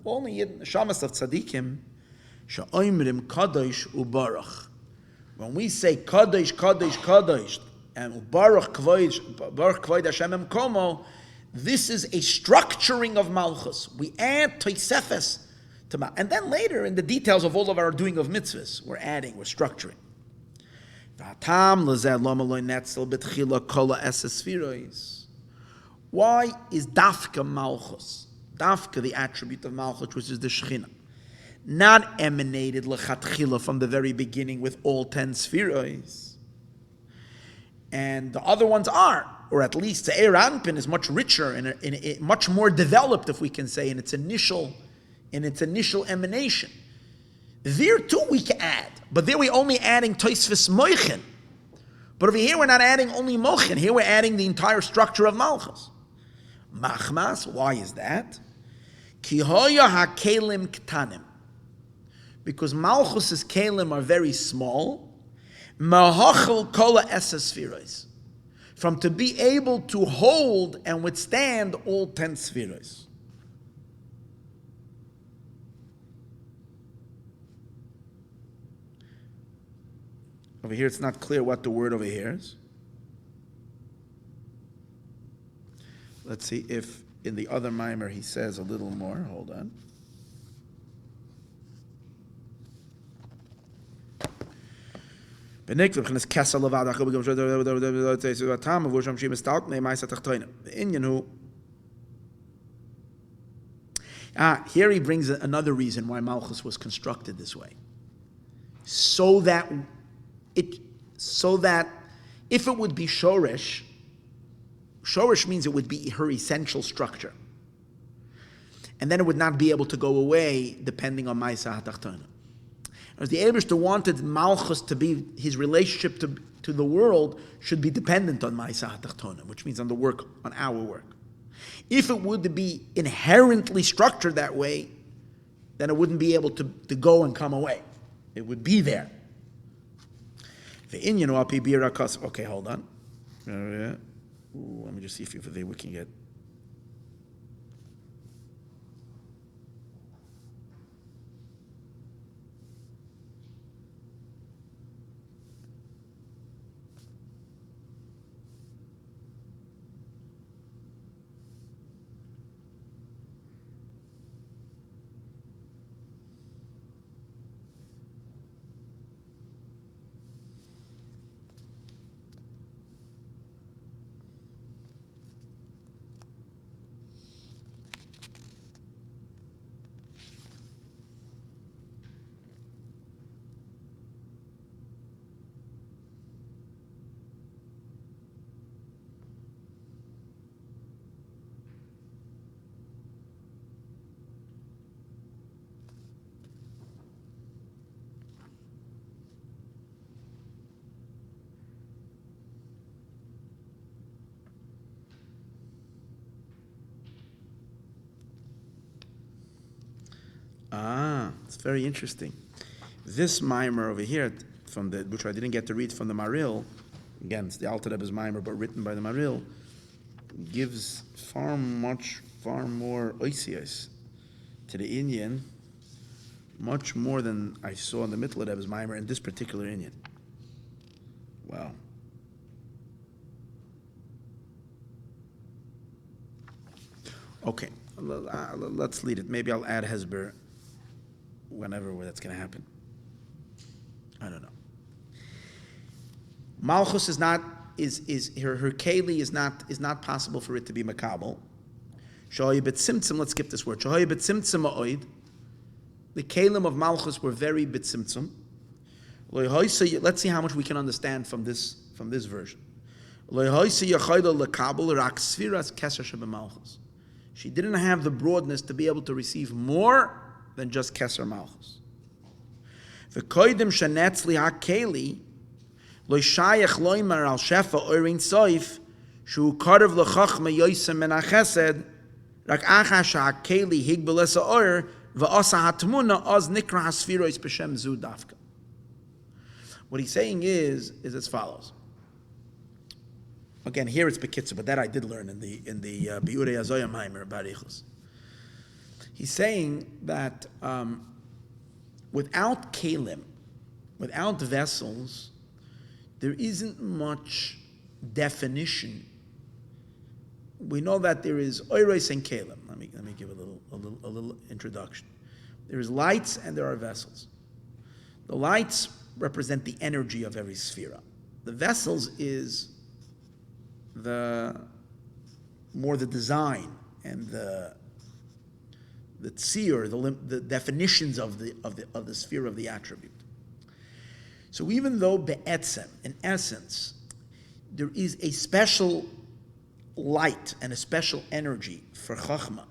Only Yidden. Neshamis of tzadikim. Sha'oimrim kadosh ubarach. When we say kadosh, kadosh, kadosh, and ubarach kvoid Hashem emkomo, this is a structuring of Malchus. We add Tosefes to Malchus. And then later, in the details of all of our doing of mitzvahs, we're adding, we're structuring. Why is Dafka Malchus? Dafka, the attribute of Malchus, which is the Shechina, not emanated lechatchila from the very beginning with all 10 spheroids. And the other ones are, or at least the Ze'er Anpin is much richer and much more developed, if we can say, in its initial emanation. There too we can add, but there we're only adding Tosfos Moichin. But over here we're not adding only Mochin. Here we're adding the entire structure of Malchus. Machmas, why is that? Ki hoya hakelim ktanim. Because Malchus's kelim are very small. Mahachel kola esas spherois. from to be able to hold and withstand all 10 spheres. Over here, it's not clear what the word over here is. Let's see if in the other mimer he says a little more. Hold on. The Indian who here he brings another reason why Malchus was constructed this way, so that if it would be Shoresh means it would be her essential structure, and then it would not be able to go away depending on Maisa HaTachtona. As the Eibishter wanted Malchus to be, his relationship to the world should be dependent on Maisa HaTachtona, which means on the work, on our work. If it would be inherently structured that way, then it wouldn't be able to go and come away. It would be there. Okay, hold on. Let me just see if we can get. It's very interesting. This mimer over here, which I didn't get to read from the Maril, again, it's the Alter Rebbe's mimer, but written by the Maril, gives far more oisias to the Indian, much more than I saw in the Mittler Rebbe's mimer in this particular Indian. Wow. Okay, let's lead it. Maybe I'll add Hezber whenever that's going to happen. I don't know. Malchus is not her keli is not possible for it to be makabel. Let's skip this word. The kelim of Malchus were very bitsimtzum. Let's see how much we can understand from this version. She didn't have the broadness to be able to receive more than just Keser Malchus. V'koidim shenetzli ha'keli lo shayach loimer al shefa oirin soif shu karav l'chachma yoisem men ha'chesed rak achash ha'keli higbeles ha'or v'asa ha'tmuna oz nikra ha'sfirois b'shem zu dafka. What he's saying is as follows. Again, here it's Bekitza, but that I did learn in the Biurei Azoya Maimer Barichus. He's saying that without kelim, without vessels, there isn't much definition. We know that there is oiros and kelim. Let me give a little introduction. There is lights and there are vessels. The lights represent the energy of every sphera. The vessels is the design and the tzir, the definitions of the sphere of the attribute. So even though be'etzem, in essence, there is a special light and a special energy for chachma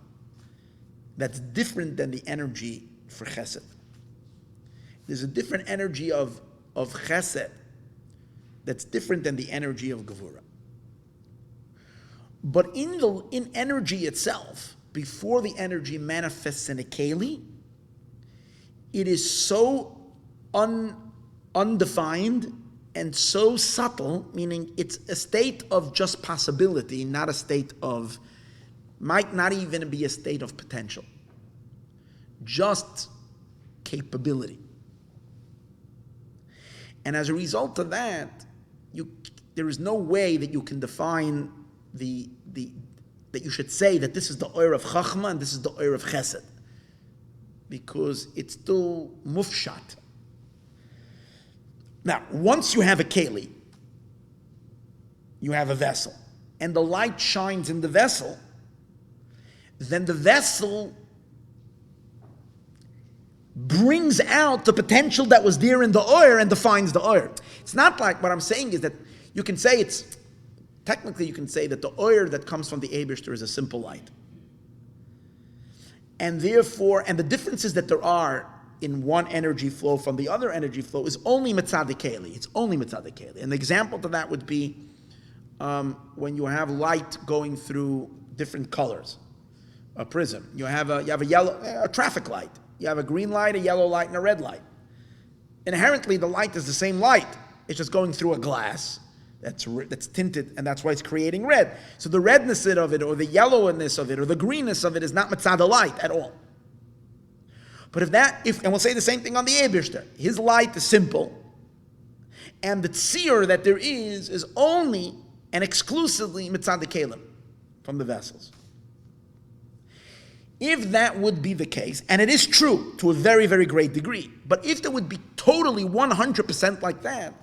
that's different than the energy for chesed. There's a different energy of chesed that's different than the energy of gevura. But in energy itself, before the energy manifests in a keli, it is so undefined and so subtle, meaning it's a state of just possibility, not a state of, might not even be a state of potential, just capability. And as a result of that, there is no way that you can define that you should say that this is the oir of Chachma and this is the oir of Chesed, because it's still mufshat. Now, once you have a keli, you have a vessel, and the light shines in the vessel, then the vessel brings out the potential that was there in the oir and defines the oir. It's not like, what I'm saying is that you can say technically you can say that the oir that comes from the Eibishter is a simple light. And therefore, and the differences that there are in one energy flow from the other energy flow is only mitzad keli. It's only mitzad keli. An example to that would be when you have light going through different colors. A prism. You have a traffic light. You have a green light, a yellow light, and a red light. Inherently, the light is the same light. It's just going through a glass that's tinted, and that's why it's creating red. So the redness of it, or the yellowness of it, or the greenness of it is not mitzad light at all. But and we'll say the same thing on the Eibishter. His light is simple, and the tzir that there is only and exclusively mitzad kelim, from the vessels. If that would be the case, and it is true to a very, very great degree, but if there would be totally 100% like that,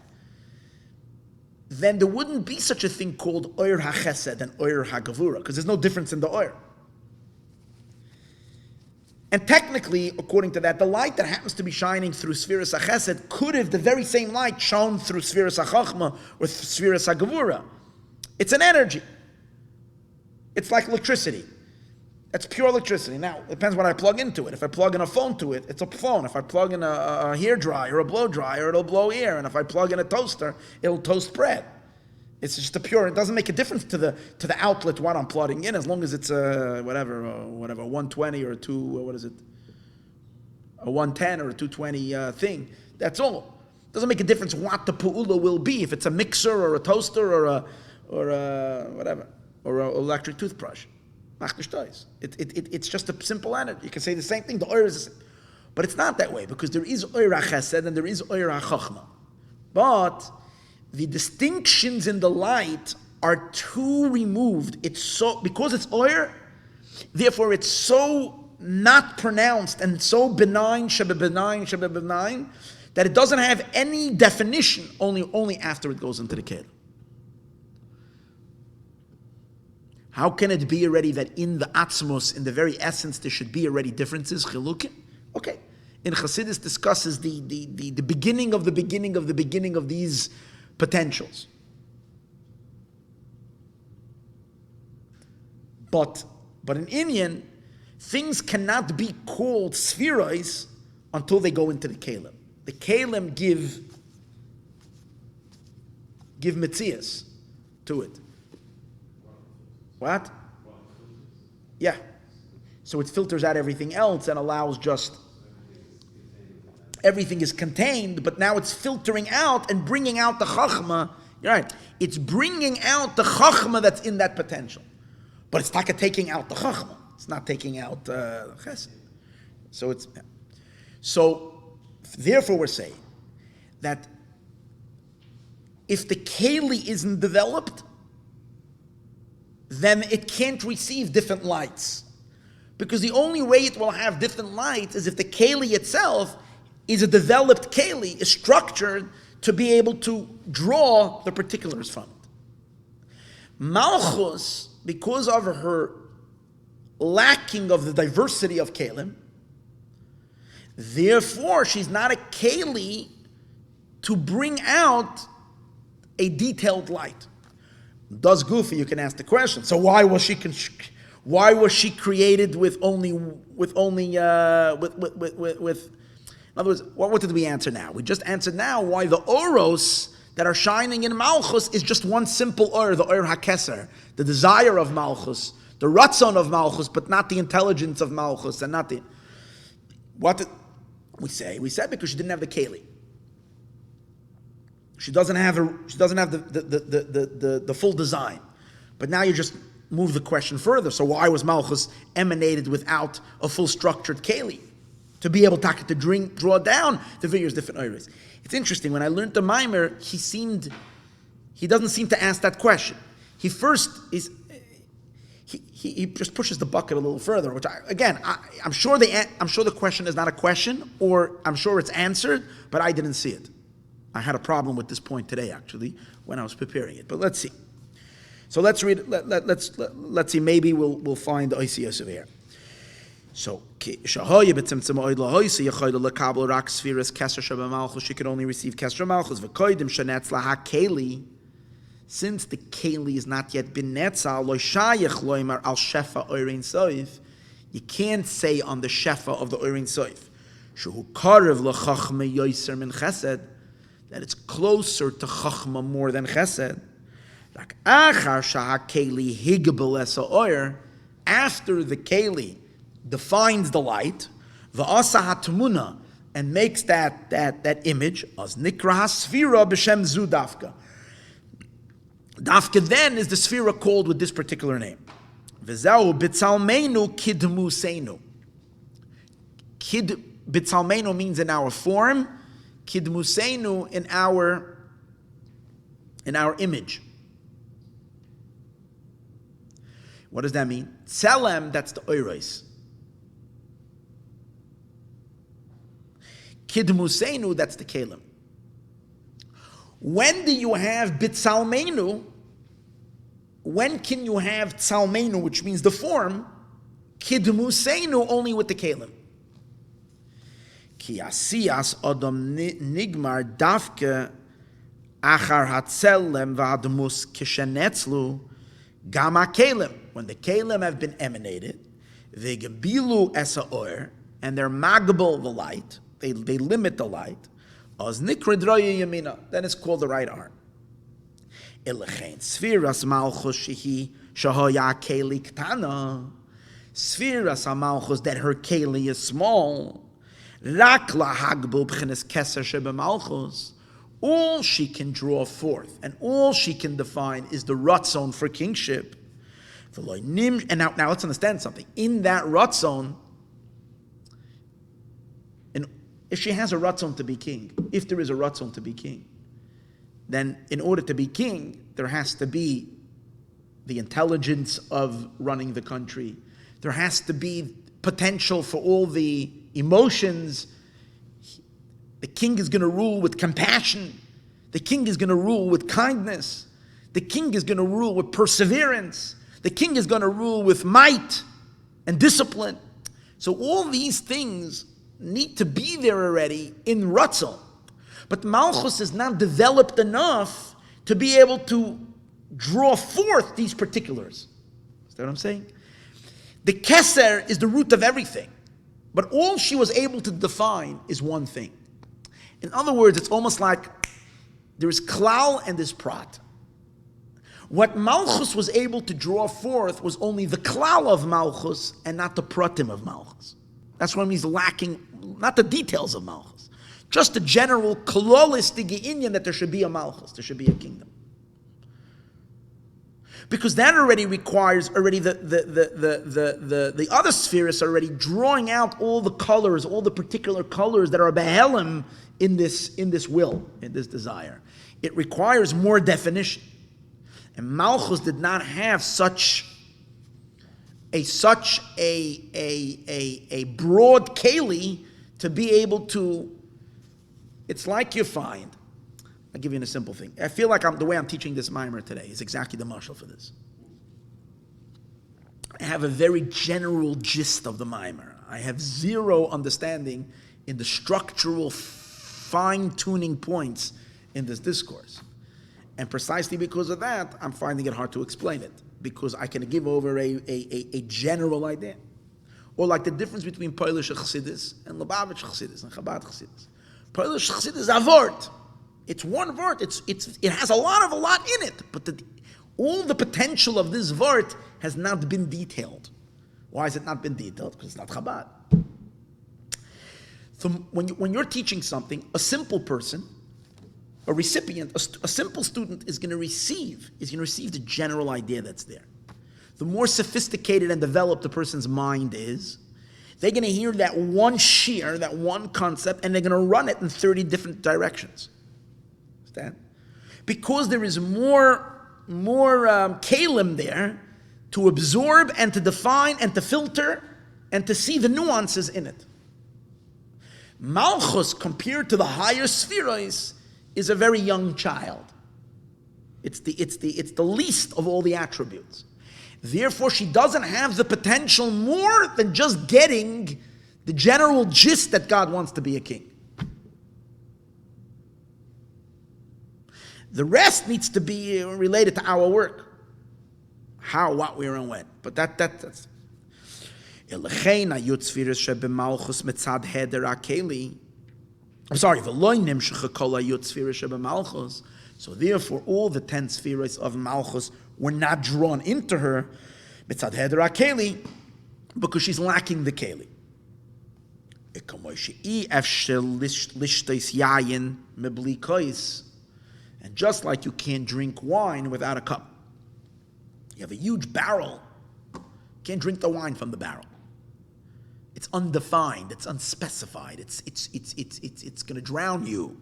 then there wouldn't be such a thing called oir hachesed and oir hagavura, because there's no difference in the oir. And technically, according to that, the light that happens to be shining through Sfiras HaChesed could have the very same light shone through Sfiras HaChachma or Sfiras HaGavura. It's an energy. It's like electricity. That's pure electricity. Now, it depends what I plug into it. If I plug in a phone to it, it's a phone. If I plug in a hair dryer or a blow dryer, it'll blow air. And if I plug in a toaster, it'll toast bread. It's just a pure. It doesn't make a difference to the outlet what I'm plugging in, as long as it's a 120 or a 110 or a 220 thing. That's all. It doesn't make a difference what the pu'ula will be, if it's a mixer or a toaster or a electric toothbrush. It's just a simple energy. You can say the same thing. The oir is the same. But it's not that way, because there is oir hachesed and there is oir hachachma. But the distinctions in the light are too removed. It's so, because it's oir, therefore it's so not pronounced and so benign, that it doesn't have any definition only after it goes into the kelim. How can it be already that in the atzmos, in the very essence, there should be already differences, chilukim? Okay. In Chassidus discusses the beginning of the beginning of the beginning of these potentials. But in Inyan, things cannot be called spheroids until they go into the kelim. The kelim give metzias to it. What? Yeah. So it filters out everything else and allows just everything is contained, but now it's filtering out and bringing out the chachma. You're right. It's bringing out the chachma that's in that potential. But it's not taking out the chachma. It's not taking out chesed. So therefore we're saying that if the keli isn't developed, then it can't receive different lights. Because the only way it will have different lights is if the keli itself is a developed keli, is structured to be able to draw the particulars from it. Malchus, because of her lacking of the diversity of kelim, therefore she's not a keli to bring out a detailed light. Does Goofy, you can ask the question. So why was she created with only in other words, what did we answer now? We just answered now why the oros that are shining in Malchus is just one simple or, the or hakeser, the desire of Malchus, the ratzon of Malchus, but not the intelligence of Malchus, and not the. What did we say? We said because she didn't have the keli. She doesn't have the full design. But now you just move the question further. So why was Malchus emanated without a full structured keli? To be able to draw down the various different areas. It's interesting, when I learned the Maimer, he doesn't seem to ask that question. He just pushes the bucket a little further, which I'm sure the question is not a question, or I'm sure it's answered, but I didn't see it. I had a problem with this point today, actually, when I was preparing it. But let's see. So let's read. Let's see. Maybe we'll find the ICS over here. So she could only receive Kesher Malchus. Since the keli is not yet been netzal, lo shayich loimer al shefa oirin soif, you can't say on the shefa of the oirin soif, shehu karev lechachma yoiser min chesed, that it's closer to chachma more than chesed. Like achar shaha keli higbel esa oir, after the keli defines the light, va'asa hatamuna, and makes that image, as nikra hasfira b'shem zu dafka. Dafka then is the sphera called with this particular name. V'zau bitzalmeinu kidmuseinu. Bitzalmeinu means in our form, kidmuseinu in our image. What does that mean? Tselem, that's the oiros. Kidmuseinu, that's the kelim. When do you have bitzalmeinu? When can you have tzalmeinu, which means the form? Kidmuseinu, only with the kelim. Ki asiyas adam nigmar dafke achar hatzelem v'admus kishenetzlu gama kelim. When the kelim have been emanated, v'gebilu esa oir, and they're magable the light, they limit the light, as nikra droya yamina, then it's called the right arm. Elechein sfiras malchus shehi shahaya keli ktana. Sfiras malchus, that her keli is small. Rak la hagbul b'chines keser shebe malchus. All she can draw forth and all she can define is the ratzon for kingship. And now let's understand something. In that ratzon, if she has a ratzon to be king, if there is a ratzon to be king, then in order to be king, there has to be the intelligence of running the country. There has to be potential for all the emotions. The king is going to rule with compassion. The king is going to rule with kindness. The king is going to rule with perseverance. The king is going to rule with might and discipline. So all these things need to be there already in Ratzon. But Malchus is not developed enough to be able to draw forth these particulars. Is that what I'm saying? The Keser is the root of everything. But all she was able to define is one thing. In other words, it's almost like there is Klal and there's Prat. What Malchus was able to draw forth was only the Klal of Malchus and not the Pratim of Malchus. That's why he's lacking, not the details of Malchus, just the general klolistic inyan that there should be a Malchus, there should be a kingdom. Because that already requires the other spheres are already drawing out all the colors, all the particular colors that are behelim in this will, in this desire. It requires more definition. And Malchus did not have such a broad keli to be able to. It's like you find. I'll give you a simple thing. I feel like the way I'm teaching this mimer today is exactly the marshal for this. I have a very general gist of the mimer. I have zero understanding in the structural fine-tuning points in this discourse. And precisely because of that, I'm finding it hard to explain it, because I can give over a general idea. Or like the difference between Polish Chassidus and Lubavitch Chassidus and Chabad Chassidic. Polish Chassidus is a word. It's one word. It has a lot in it, but all the potential of this word has not been detailed. Why has it not been detailed? Because it's not Chabad. So when you're teaching something, a simple person, a recipient, a simple student is going to receive the general idea that's there. The more sophisticated and developed the person's mind is, they're going to hear that one shiur, that one concept, and they're going to run it in 30 different directions. Understand? Because there is more kalim there to absorb and to define and to filter and to see the nuances in it. Malchus, compared to the higher spheres, is a very young child. It's the least of all the attributes. Therefore, she doesn't have the potential more than just getting the general gist that God wants to be a king. The rest needs to be related to our work. How, what, where, and when. But that's... I'm sorry, so therefore all the 10 spheres of Malchus were not drawn into her because she's lacking the keli. And just like you can't drink wine without a cup, you have a huge barrel, you can't drink the wine from the barrel. It's undefined, it's unspecified, it's going to drown you.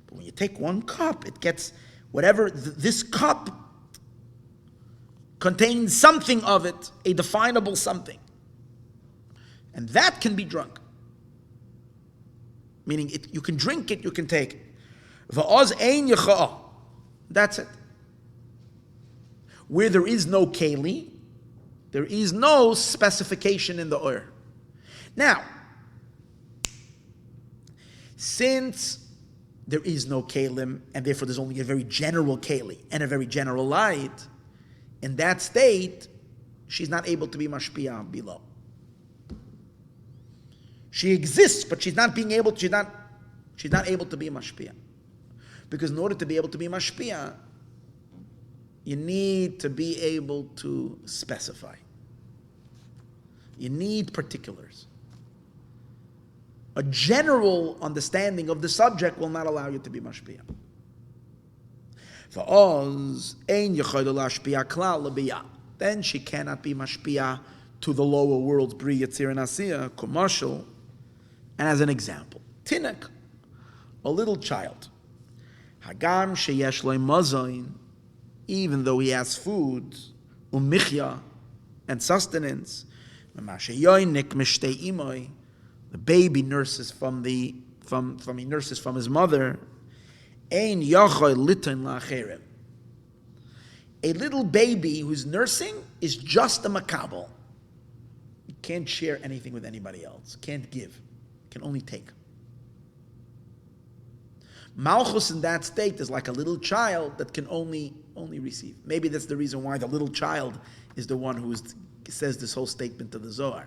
But when you take one cup, it gets whatever, this cup contains something of it, a definable something. And that can be drunk. Meaning you can drink it, you can take it. That's it. Where there is no keli, there is no specification in the oir. Now, since there is no kalim, and therefore there's only a very general keli and a very general light, in that state, she's not able to be mashpia below. She exists, but she's not able to be mashpia. Because in order to be able to be mashpia, you need to be able to specify. You need particulars. A general understanding of the subject will not allow you to be mashpia. Then she cannot be mashpia to the lower worlds, bri, yitzir, and asiya, commercial. And as an example, tinek, a little child, hagam sheyesh lo mazayin, even though he has food, umichya, and sustenance, the baby nurses from his mother. A little baby who's nursing is just a makabel. You can't share anything with anybody else. Can't give. Can only take. Malchus in that state is like a little child that can only receive. Maybe that's the reason why the little child is the one who says this whole statement to the Zohar.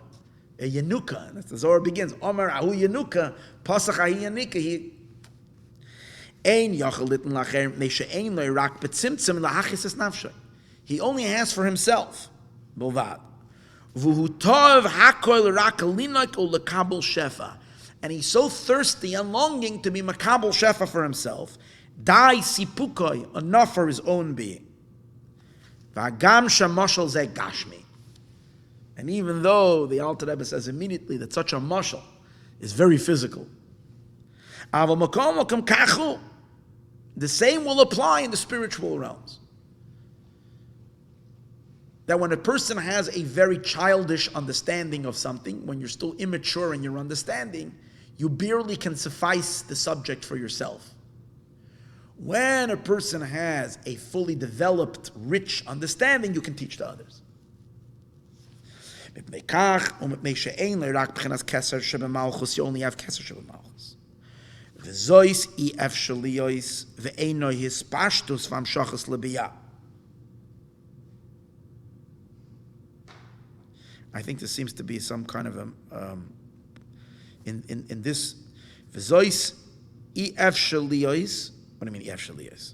A Yenuka, that's the Zohar begins. Omar ahu Yenuka, pasach ahi Yenika. He only has for himself. And he's so thirsty and longing to be makabel shefa for himself. Dai sipukoi, enough for his own being. V'agam shamashal ze gashmi. And even though the Alter Rebbe says immediately that such a mashal is very physical, the same will apply in the spiritual realms. That when a person has a very childish understanding of something, when you're still immature in your understanding, you barely can suffice the subject for yourself. When a person has a fully developed, rich understanding, you can teach to others. You only have Keser Shebemalchus. V'zois ef shaliyos ve'enoi hispashtus v'amshachas lebiyah. I think there seems to be some kind of in this v'zois ef shaliyos. What do you mean ef shaliyos?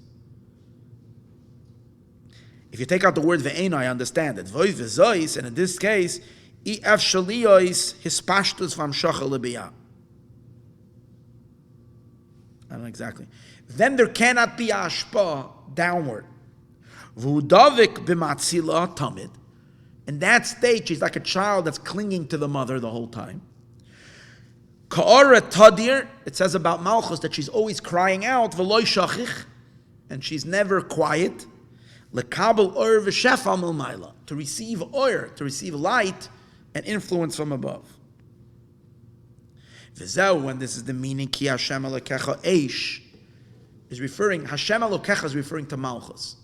If you take out the word ve'enoi, I understand it. V'zois, and in this case, ef shaliyos hispashtus v'amshachas lebiyah. I don't know exactly. Then there cannot be ashpa downward. V'udavik b'matzila tamid. In that state, she's like a child that's clinging to the mother the whole time. Ka'ara tadir, it says about Malchus that she's always crying out, v'loy shachich, and she's never quiet. Lekabel oir v'shefa milmayla, to receive oir, to receive light and influence from above. V'zeu, when this is the meaning, ki Hashem Elokecha eish, is referring, Hashem Elokecha is referring to Malchus.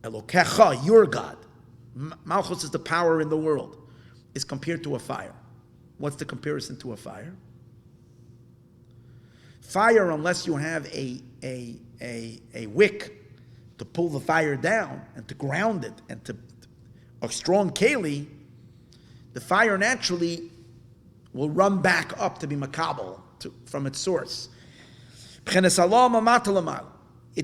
Elokecha, your God. Malchus is the power in the world, is compared to a fire. What's the comparison to a fire? Fire, unless you have a wick to pull the fire down and to ground it and to a strong keli, the fire naturally will run back up to be makabel from its source. It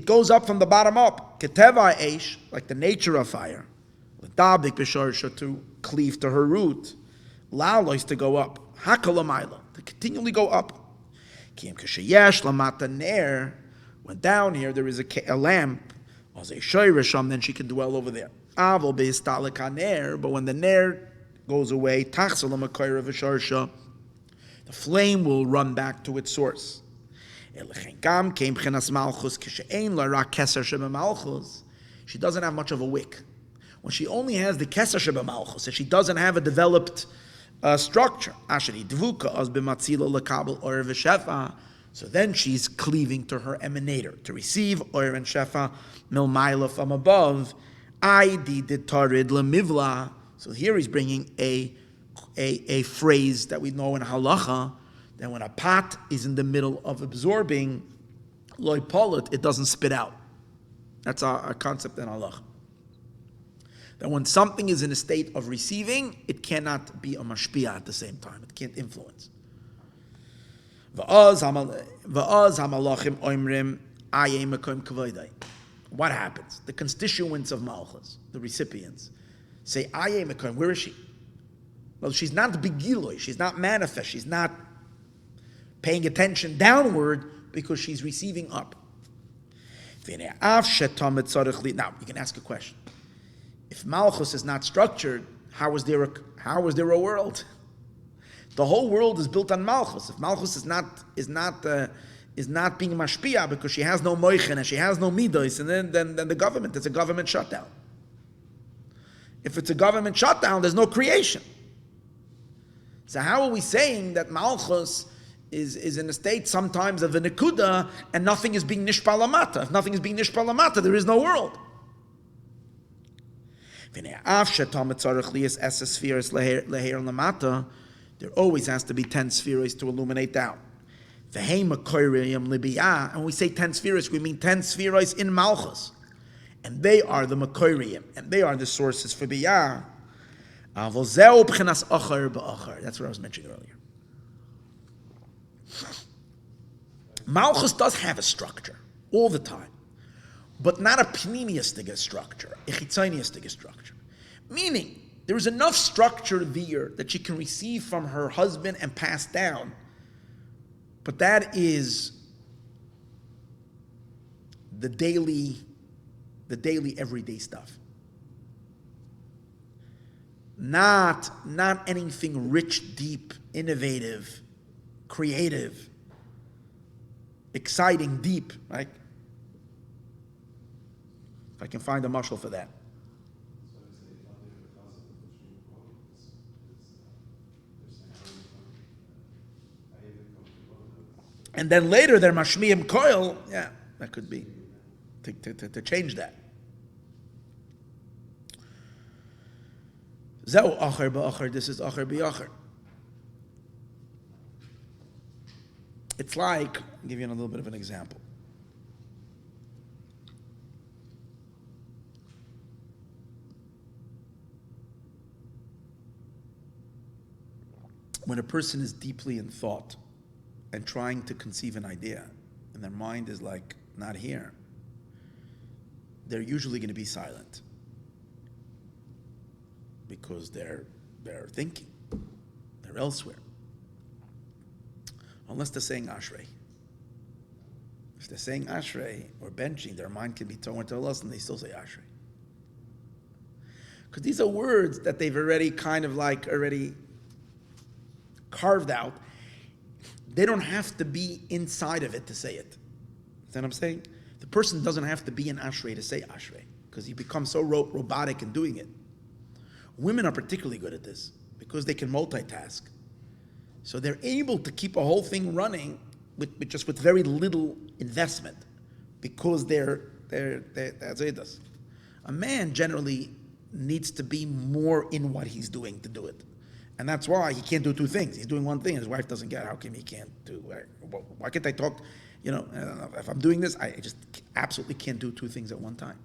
goes up from the bottom up. Keteva eish, like the nature of fire. To cleave to her root. La'alois, to go up. Hakalamayla, to continually go up. When down here there is a lamp, then she can dwell over there. But when the ner goes away, the flame will run back to its source. She doesn't have much of a wick. When she only has the keser shebemalchus, and she doesn't have a developed structure, so then she's cleaving to her emanator to receive oir and shefa milmayla from above. So here he's bringing a phrase that we know in halacha, that when a pot is in the middle of absorbing loy polit, it doesn't spit out. That's our concept in halacha. That when something is in a state of receiving, it cannot be a mashpia at the same time. It can't influence. What happens? The constituents of Malchus, the recipients, say, where is she? Well, she's not begiloi, she's not manifest, she's not paying attention downward because she's receiving up. Now, you can ask a question. If Malchus is not structured, how is there a world? The whole world is built on Malchus. If Malchus is not being mashpia because she has no moichen and she has no midos, and then the government, it's a government shutdown. If it's a government shutdown, there's no creation. So how are we saying that Malchus is in a state sometimes of a nekuda and nothing is being nishpalamata? If nothing is being nishpalamata, there is no world. There always has to be 10 spheres to illuminate down. And when we say 10 spheres, we mean 10 spheres in Malchus. And they are the Makoirium, and they are the sources for Biyah. That's what I was mentioning earlier. Malchus does have a structure all the time, but not a pneumiistic structure, a chitzoniistic structure. Meaning, there is enough structure there that she can receive from her husband and pass down, but that is the daily everyday stuff. Not anything rich, deep, innovative, creative, exciting, deep, right? If I can find a mashal for that. And then later they're mashmiim koil, yeah, that could be, to change that. Zeu acher ba'acher, this is acher b'acher. It's like, I'll give you a little bit of an example. When a person is deeply in thought and trying to conceive an idea, and their mind is like not here, they're usually going to be silent because they're thinking, they're elsewhere. Unless they're saying Ashrei. they're saying Ashrei or benching, their mind can be torn to a loss and they still say Ashrei. Because these are words that they've already already carved out. They don't have to be inside of it to say it. Is that what I'm saying? The person doesn't have to be in Ashrei to say Ashrei, because you become so robotic in doing it. Women are particularly good at this, because they can multitask. So they're able to keep a whole thing running with very little investment, because that's what it does. A man generally needs to be more in what he's doing to do it. And that's why he can't do two things. He's doing one thing, and his wife doesn't get it. How come he can't do? Why can't I talk? If I'm doing this, I just absolutely can't do two things at one time.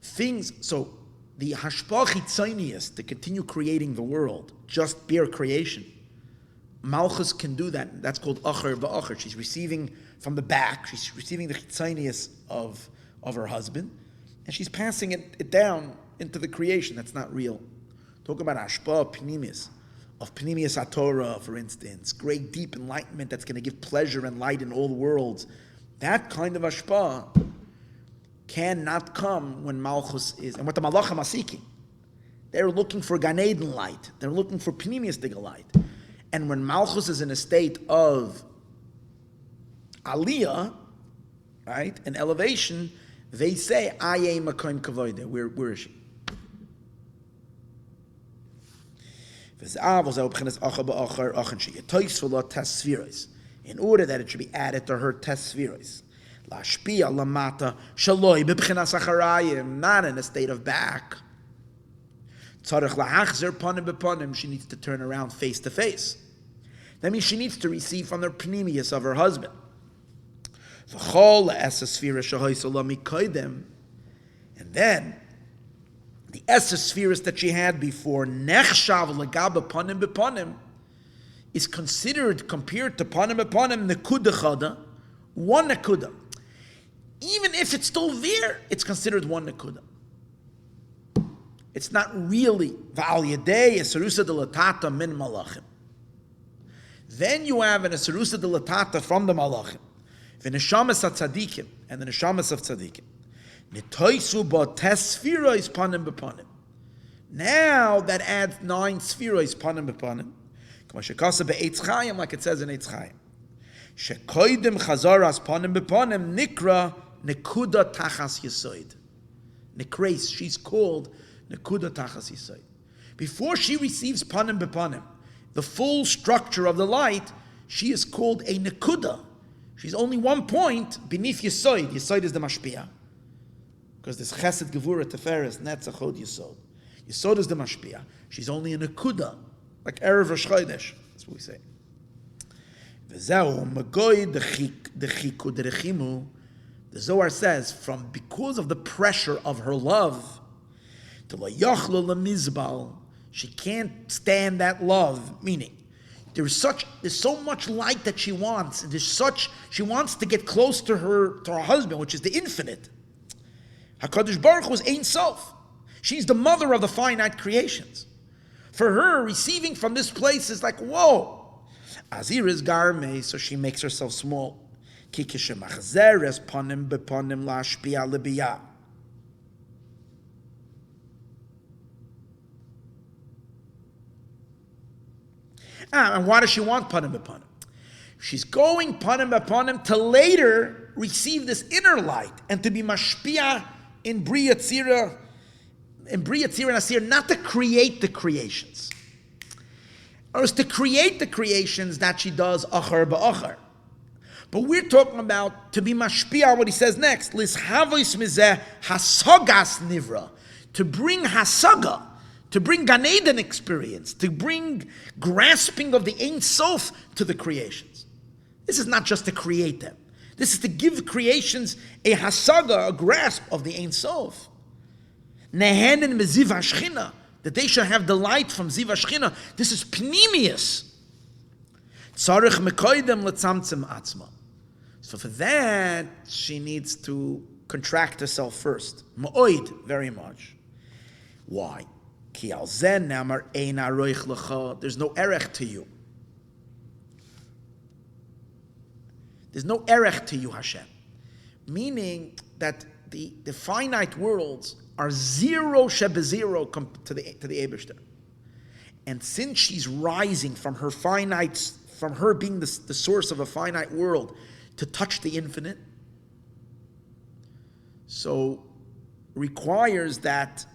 So the hashpah chitzonius, to continue creating the world, just bare creation, Malchus can do that. That's called acher va'acher. She's receiving from the back. She's receiving the chitzonius of her husband, and she's passing it down into the creation. That's not real. Talk about hashpah pnimius, of pnimius haTorah, for instance, great deep enlightenment that's going to give pleasure and light in all the worlds. That kind of hashpah cannot come when Malchus is, and what the Malachim are seeking. They're looking for Gan Eden light. They're looking for pnimius diga light. And when Malchus is in a state of aliyah, right, an elevation, they say, Aye makoim kavoide. Where is she? In order that it should be added to her tesviros. Lashpia lamata shaloi b'bchinas acharayim, not in a state of back. Tzarech lahachzer panim b'panim, she needs to turn around face to face. That means she needs to receive from the pnimius of her husband. V'chol esasfira shahoisala mikoidem, and then the esasfiras that she had before, nechshav legaba panim b'panim, is considered, compared to panim b'panim, nekuda chada, one nekuda. Even if it's still there, it's considered one nekuda. It's not really v'al yedei esarusa de latata min malachim. Then you have an esarusa de latata from the malachim, v'neshamas ha-tzadikim, and the neshamas of tzadikim. Nitoisu ba tesfiros panim b'panim. Now that adds 9 spheros panim b'panim. K'ma shekasa be'etz chayim, like it says in Eitz Chayim. Shekoidim chazaras panim b'panim nikra nekuda tachas yisoid. Nekreis, she's called nekuda tachas yisoid. Before she receives panim b'panim, the full structure of the light, she is called a nekuda. She's only one point beneath yisoid. Yisoid is the mashpia. Because there's chesed, gevura, teferes, netzach, hod, yisod. Yisod is the mashpia. She's only a nekuda, like Erev Rosh Chodesh. That's what we say. The Zohar says, because of the pressure of her love, she can't stand that love. Meaning, there's so much light that she wants. She wants to get close to her husband, which is the infinite. HaKadosh Baruch Hu is Ein Sof. She's the mother of the finite creations. For her, receiving from this place is like, whoa. Azir is garme, so she makes herself small. Ki kishemachzeres panim bepanim lashpia libiyah. And why does she want panim bepanim? She's going panim bepanim to later receive this inner light and to be mashpia in Bria Tzira and Asir, not to create the creations. Or it's to create the creations that she does achar ba'achar. But we're talking about to be mashpia, what he says next, lishavos mizeh hasagas nivra, to bring hasaga, to bring Gan Eden experience, to bring grasping of the Ein Sof to the creations. This is not just to create them. This is to give creations a hasaga, a grasp of the Ein Sof. Nehenen meziv hashchina, that they shall have the light from ziv hashchina. This is pnimius. Tzarich mekoidem letzamtzem atzma. So for that, she needs to contract herself first. Ma'oid, very much. Why? Ki al zen namar ein aroich lecha. There's no erech to you. There's no erech to you, Hashem. Meaning that the finite worlds are zero shebezero to the Eibishter. And since she's rising from her being the source of a finite world to touch the infinite, so requires that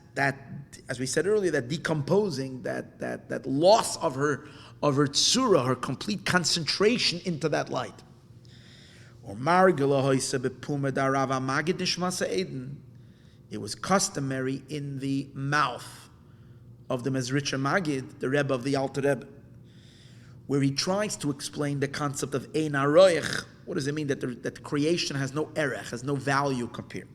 as we said earlier, that decomposing, that loss of her tzura, her complete concentration into that light. Or it was customary in the mouth of the Mezritcher Magid, the Rebbe of the Alter Rebbe, where he tries to explain the concept of Ein Aroich. What does it mean that creation has no erech, has no value compared?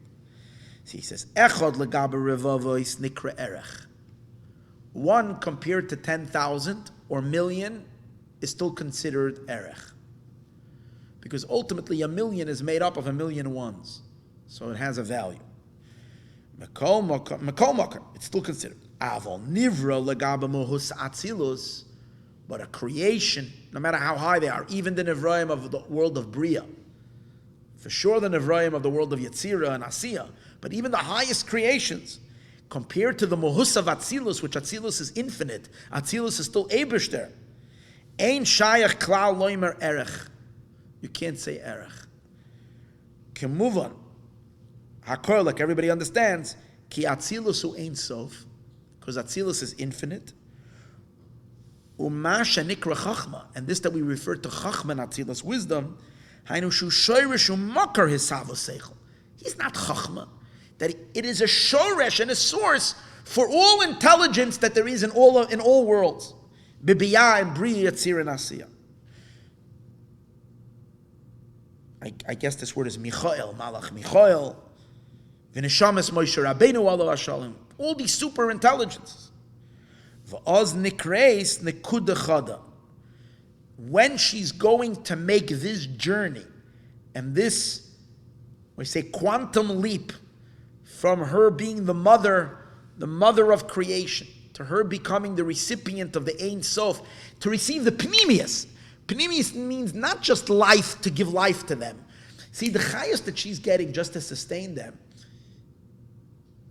So he says, Echad legabe revavois nikra erech. One compared to 10,000 or million is still considered erech. Because ultimately a million is made up of a million ones. So it has a value. Mekol mokar, it's still considered. Avol nivra legabe mohus atzilus, but a creation, no matter how high they are, even the Nevraim of the world of Bria, for sure the Nevraim of the world of Yetzirah and Asiya, but even the highest creations, compared to the Mohus of Atzilus, which Atzilus is infinite, Atzilus is still Eibishter. Ein shayach klal loimer erech. You can't say erech. Can move on. Hakor, like everybody understands, ki Atzilus hu ein sof, because Atzilus is infinite. Umasha nikra chachma, and this that we refer to chachma and Atzilus, wisdom, hainu shu shoyrish umakar hisavo seichel. He's not chachma. That it is a shoresh and a source for all intelligence that there is in all worlds. Bibiyah and Bria, Yetzirah and Asiya. I guess this word is Michael, Malach Michael, V'neshamas Moshe Rabbeinu Alav Hashalom. All these super intelligences. V'oz nikreis nekuda chada. When she's going to make this journey and this, we say, quantum leap from her being the mother of creation, to her becoming the recipient of the Ein Sof, to receive the Pnimius. Pnimius means not just life, to give life to them. See, the chayos that she's getting just to sustain them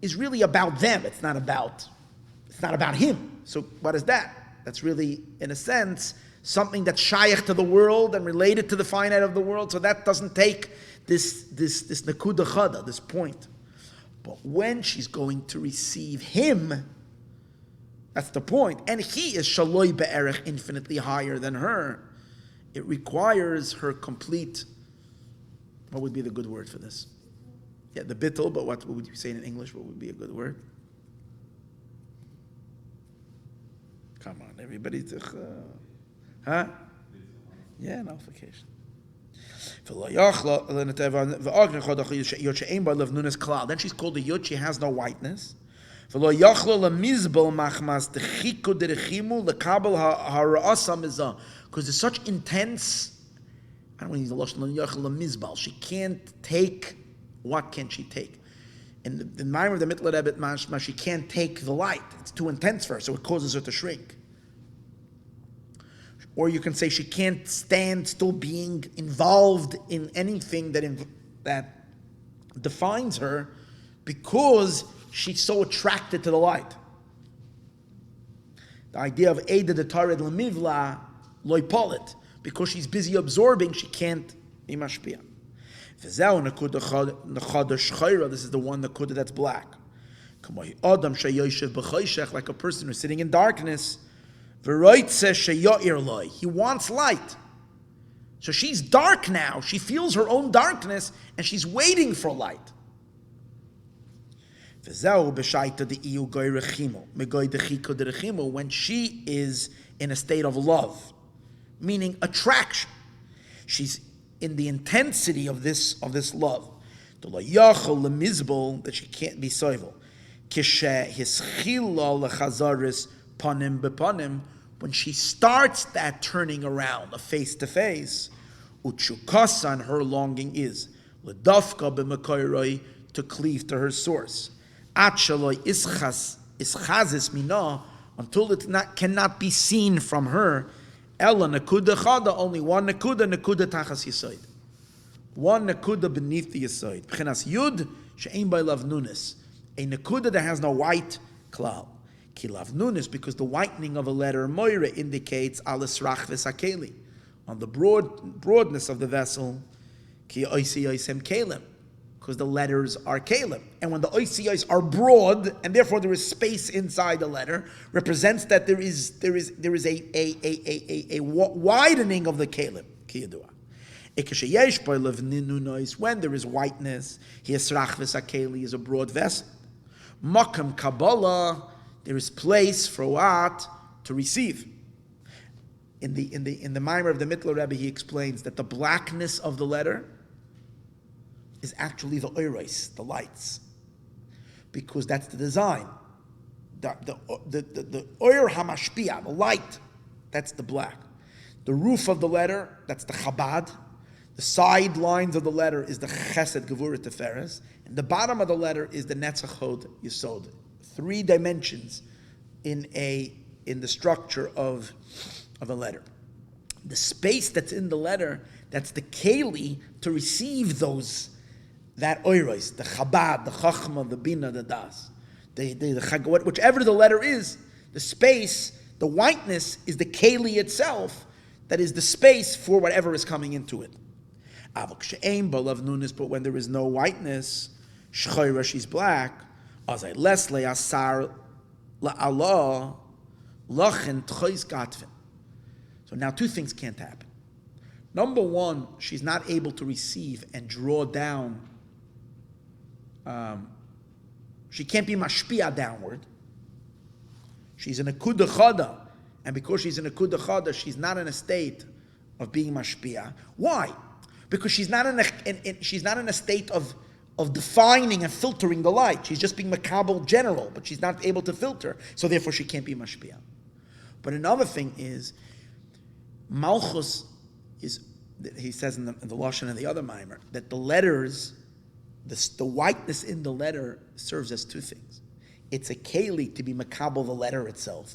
is really about them. It's not about him. So what is that? That's really, in a sense, something that's shaykh to the world and related to the finite of the world. So that doesn't take this nekuda chada, this point. But when she's going to receive him, that's the point. And he is shaloi be'erech, infinitely higher than her. It requires her complete, what would be the good word for this? Yeah, the bittul, but what would you say in English? What would be a good word? Come on, everybody. Huh? Yeah, nullification. Then she's called the Yud, she has no whiteness. Because there's such intense, I don't want to use the Lashon, she can't take, what can she take? In the Maayon of the Mitler Rebbe, mashma, she can't take the light. It's too intense for her, so it causes her to shrink. Or you can say she can't stand still being involved in anything that defines her because she's so attracted to the light. The idea of Eida de Tared Lemivla Loipolit, because she's busy absorbing, she can't be mashpia. This is the one nakuda that's black. Like a person who's sitting in darkness. He wants light. So she's dark now. She feels her own darkness and she's waiting for light. When she is in a state of love, meaning attraction, she's in the intensity of this love. That she can't be soivel. When she starts that turning around, a face to face, uchukasan, her longing is ledafka b'mekoyroi, to cleave to her source. Atchaloi ischazis mina, until it cannot be seen from her. Ella nekuda chada, only one nekuda tachas yisoid. One nekuda beneath the yesod. B'chinas yud she'ein by lavnunis. A nekuda that has no white klal. Ki lavnunis, because the whitening of a letter moira indicates alis rachves hakeli, on the broadness of the vessel. Ki oisi oisem kelim, because the letters are kelim, and when the oisi are broad and therefore there is space inside the letter, represents that there is a widening of the kelim. Ki yadua. When there is whiteness, he is a broad vessel. Makam Kabbalah, there is place for what? To receive. In the Mimer of the Mittler Rebbe, he explains that the blackness of the letter is actually the oiros, the lights, because that's the design. The oir hamashpia, the light, that's the black. The roof of the letter, that's the Chabad. The side lines of the letter is the Chesed, Gevurah, Teferes, and the bottom of the letter is the Netzach Hod Yesod. 3 dimensions in the structure of a letter. The space that's in the letter, that's the keli to receive that oiros, the Chabad, the Chachma, the Bina, the Das, whichever the letter is, the space, the whiteness is the keli itself, that is the space for whatever is coming into it. But when there is no whiteness, shchoira, she's black. So now 2 things can't happen. Number 1, she's not able to receive and draw down. She can't be mashpia downward. She's in a kuda chada, and because she's in a kuda chada, she's not in a state of being mashpia. Why? Because she's not in a state of defining and filtering the light. She's just being makabel general, but she's not able to filter, so therefore she can't be mashpia. But another thing is, Malchus is, he says in the Lashon and the other Maimer, that the letters, the whiteness in the letter serves as 2 things. It's a keli to be makabel the letter itself.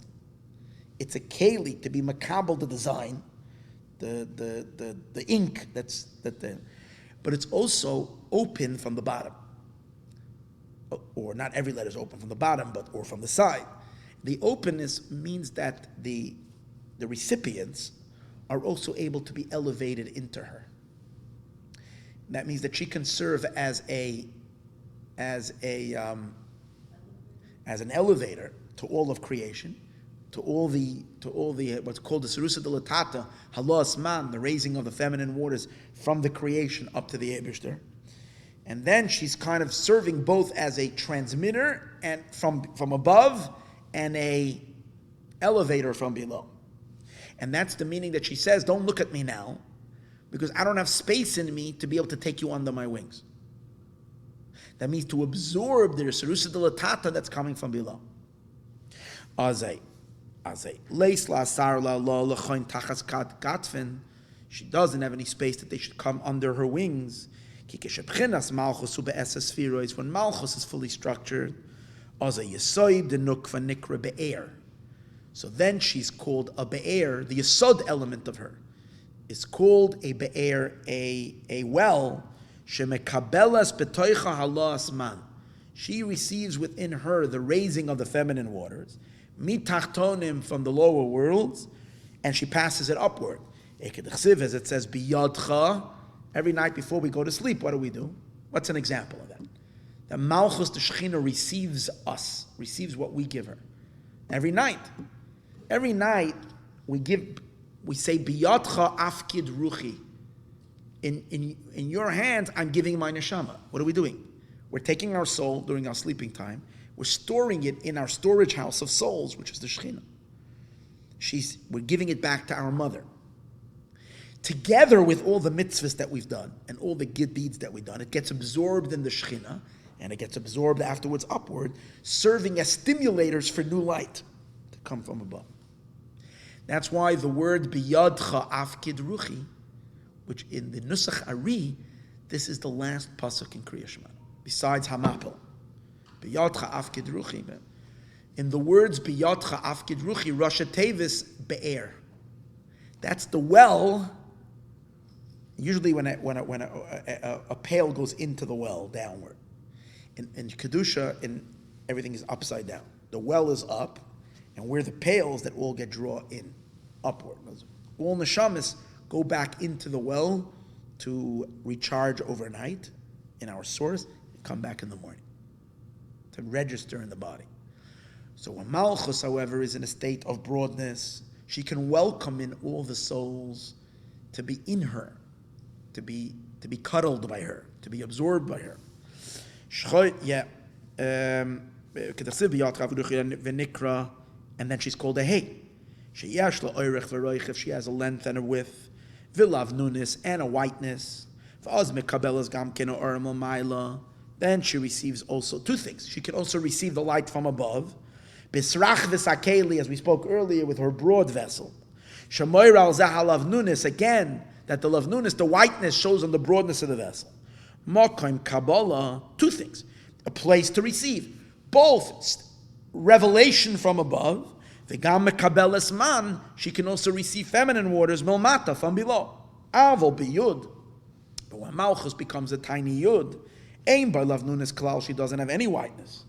It's a keli to be makabel the design, the ink but it's also open from the bottom. Or not every letter is open from the bottom, or from the side. The openness means that the recipients are also able to be elevated into her. That means that she can serve as an elevator to all of creation, to all the what's called the Serusa Dilatata, Halas Man, the raising of the feminine waters from the creation up to the Eibishter. And then she's kind of serving both as a transmitter and from above and a elevator from below. And that's the meaning that she says, don't look at me now, because I don't have space in me to be able to take you under my wings. That means to absorb the Serusa Dilatata that's coming from below. She doesn't have any space that they should come under her wings. When Malchus is fully structured, so then she's called a be'er. The yesod element of her is called a be'er, a well. She receives within her the raising of the feminine waters, mitachtonim, from the lower worlds, and she passes it upward. As it says, biyadcha, every night before we go to sleep, what do? What's an example of that? The Malchus, the Shekhinah, receives us, receives what we give her. Every night. Every night, we say, biyadcha afkid ruchi. In your hands, I'm giving my neshama. What are we doing? We're taking our soul during our sleeping time. We're storing it in our storage house of souls, which is the Shekhinah. We're giving it back to our mother. Together with all the mitzvahs that we've done and all the good deeds that we've done, it gets absorbed in the Shekhinah, and it gets absorbed afterwards upward, serving as stimulators for new light to come from above. That's why the word biyadcha afkid ruchi, which in the Nusach Ari, this is the last pasuk in Kriya Shema, besides Hamapel. Biyadcha afkid ruchi. In the words biyadcha afkid ruchi, Rasha Tevis be'er. That's the well. Usually when a pail goes into the well downward. In Kedusha, everything is upside down. The well is up, and where the pails that all get drawn in, upward. All neshamas go back into the well to recharge overnight in our source, and come back in the morning to register in the body. So when Malchus, however, is in a state of broadness, she can welcome in all the souls to be in her, to be cuddled by her, to be absorbed by her. And then she's called a hey. She has a length and a width, vilavnunis and a whiteness. Then she receives also two things. She can also receive the light from above, bisrach v'sakeli, as we spoke earlier, with her broad vessel. Shamoir al zahalavnunis, again, that the lavnunis, the whiteness, shows on the broadness of the vessel. Mokim Kabbalah, two things. A place to receive both revelation from above, v'gam mekabeles man, she can also receive feminine waters, milmata, from below. Avol b'yud. But when Malchus becomes a tiny yud, aim by lavnunis klal, she doesn't have any whiteness.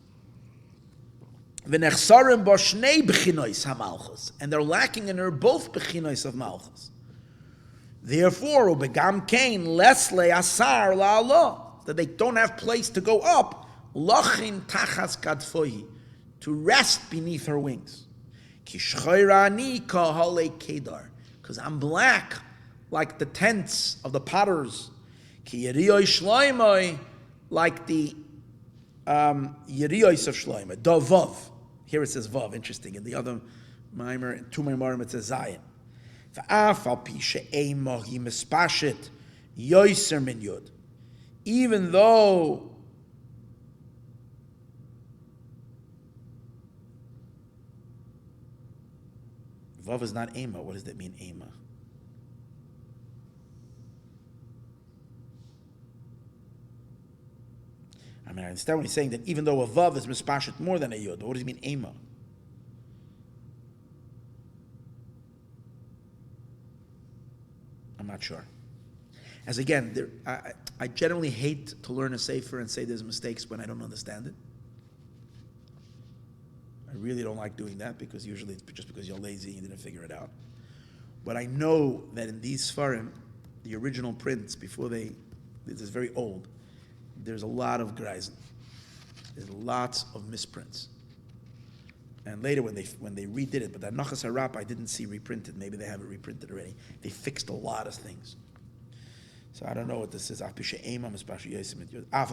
V'nechsarim bo shnei b'chinois ha-Malchus, and they're lacking in her both b'chinois of Malchus. Therefore, ubegam kain lesle asar la'allah, that they don't have place to go up, lachin tachas kadfohi, to rest beneath her wings. Kishchayrani kahale kedar, because I'm black like the tents of the potters. Ki yeriyoi shloimoi, like the yeriyos of shloimoi. Davav. Here it says vav, interesting. In the other mimer, two mimarim, it says zayin. Even though vav is not ema, what does that mean, ema? I mean, I understand when he's saying that even though a vav is mispashit more than a yod, but what does he mean, ema? I'm not sure. As again, I generally hate to learn a sefer and say there's mistakes when I don't understand it. I really don't like doing that because usually it's just because you're lazy and you didn't figure it out. But I know that in these Sfarim, the original prints, this is very old, there's a lot of greisen. There's lots of misprints. And later when they redid it, but that Nachas Harap I didn't see reprinted. Maybe they have it reprinted already. They fixed a lot of things. So I don't know what this is. Afa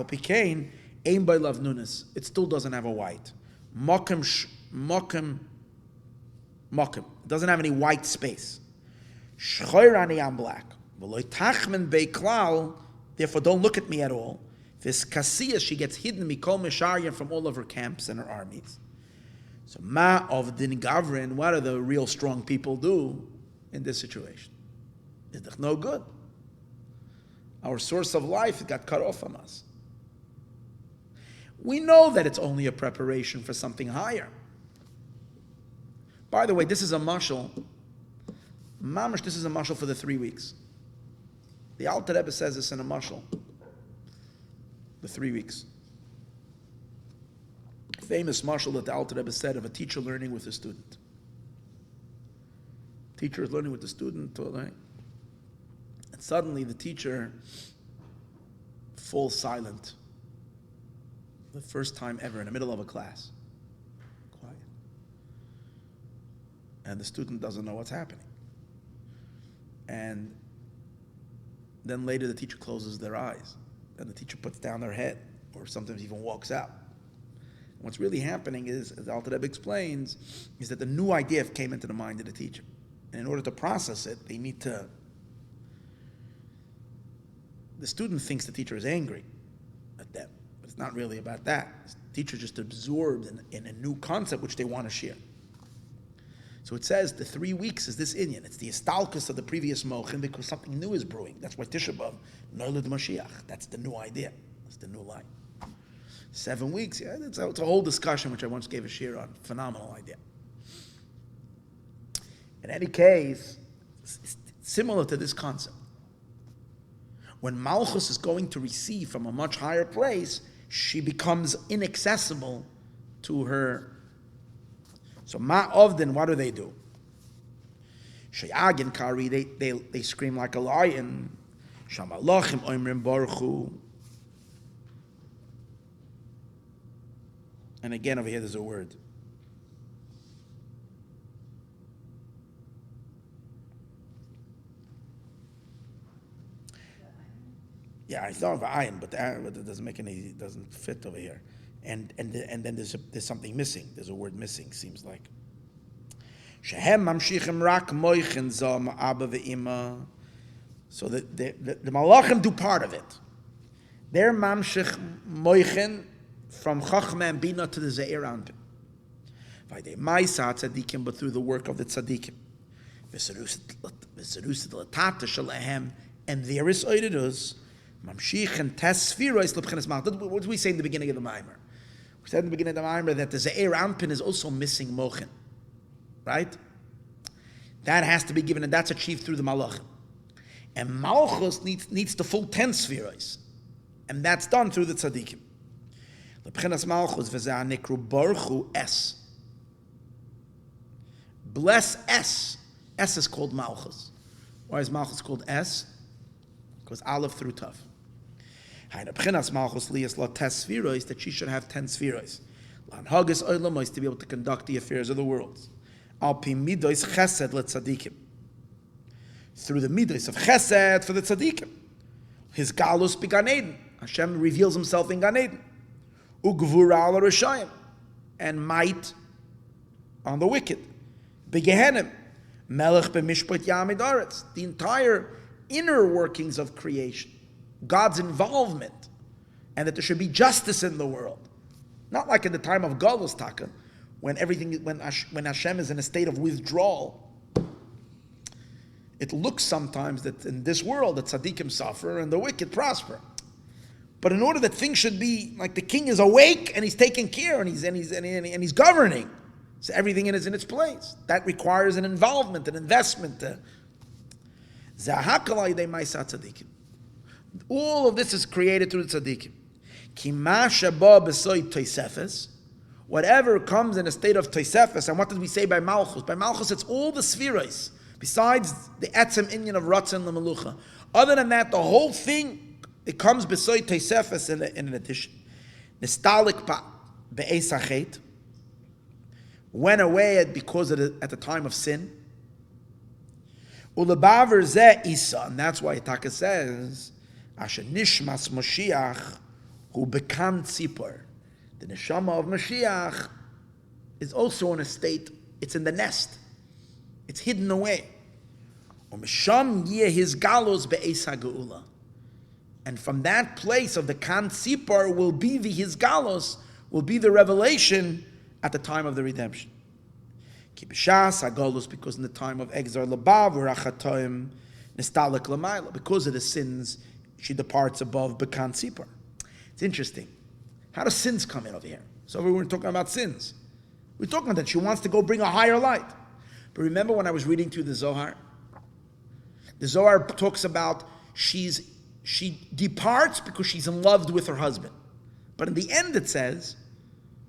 Pikain, aim by love nunis. It still doesn't have a white. Mokim. It doesn't have any white space. Shchoirani, I'm black. Therefore don't look at me at all. This Kasia, she gets hidden mikol misharyan from all of her camps and her armies. So ma of din gavrin, what do the real strong people do in this situation? It's no good. Our source of life got cut off from us. We know that it's only a preparation for something higher. By the way, this is a mashal. Mamash, this is a mashal for the 3 weeks. The Alter Rebbe says this in a mashal. The 3 weeks. Famous mashal that the Alter Rebbe said of a teacher learning with a student. Teacher is learning with the student, right? And suddenly the teacher falls silent. The first time ever in the middle of a class. Quiet. And the student doesn't know what's happening. And then later the teacher closes their eyes. And the teacher puts down their head, or sometimes even walks out. And what's really happening is, as Alter Rebbe explains, is that the new idea came into the mind of the teacher. And in order to process it, they need to... The student thinks the teacher is angry at them, but it's not really about that. The teacher just absorbed in a new concept which they want to share. So it says the 3 weeks is this Inyan. It's the istalkus of the previous mochin because something new is brewing. That's why Tisha B'Av, Noilid Mashiach. That's the new idea. That's the new line. 7 weeks, yeah, it's a whole discussion which I once gave a share on. Phenomenal idea. In any case, it's similar to this concept. When Malchus is going to receive from a much higher place, she becomes inaccessible to her. So Ma'ovdin, what do? Sheyagin Kari, they scream like a lion. Shamalachim Oimrim Barchu. And again over here there's a word. Yeah, I thought of ayin, but it doesn't make any. It doesn't fit over here. And then there's something missing. There's a word missing. Seems like. Shehem mamshichim rak moichin zam abba ve'ima. So the malachim do part of it. They're mamshich moichin from chachma and bina to the zeir anpin. Vayde ma'isa tzadikim, but through the work of the tzadikim. V'serusid l'tata shalahem, and there is oididus. Mamshich and tes spherois l'bchenes malach. What did we say in the beginning of the Maimer? We said in the beginning of the Maimer that the zeir anpin is also missing mochin. Right? That has to be given, and that's achieved through the malachim. And malchus needs the full 10 spherois, and that's done through the tzaddikim. L'bchenas malchus v'zeh nikru barchu es. Bless es. Es is called malchus. Why is malchus called es? Because aleph through tav. L'bchenas malchus liyas la tes spherois, that she should have 10 spherois. L'anhagas oilamos, to be able to conduct the affairs of the world. Al pi midos chesed letzadikim. Through the midos of chesed for the tzadikim. His galus be Gan Eden. Hashem reveals himself in Gan Eden. Ugvura al rishayim. And might on the wicked. Begehenim. Melech b'mishpat yamid aretz. The entire inner workings of creation. God's involvement. And that there should be justice in the world. Not like in the time of Galus Taka, when Hashem is in a state of withdrawal. It looks sometimes that in this world the tzaddikim suffer and the wicked prosper. But in order that things should be like the king is awake and he's taking care and he's governing, so everything is in its place. That requires an involvement, an investment. All of this is created through the tzaddikim. Whatever comes in a state of Tosefes, and what did we say by Malchus? By Malchus, it's all the spheres, besides the etzem inyan of Ratzon L'Melucha. Other than that, the whole thing, it comes beside Tosefes in an addition. Nistalik be'es hachet, went away because at the time of sin. Ulebaver zeh isa, and that's why Itaka says, Asher nishmas Moshiach hu bekan tzipor. The neshama of Mashiach is also in a state, it's in the nest. It's hidden away. His galos be'es ha'geula. And from that place of the kan tzipor will be his galos, will be the revelation at the time of the redemption. Kibishas ha'galos, because in the time of exile, labav urachatoim nestalik lamayla, because of the sins, she departs above bekan tzipor. It's interesting. How do sins come in over here? So we weren't talking about sins. We're talking about that she wants to go bring a higher light. But remember when I was reading through the Zohar talks about she departs because she's in love with her husband. But in the end it says,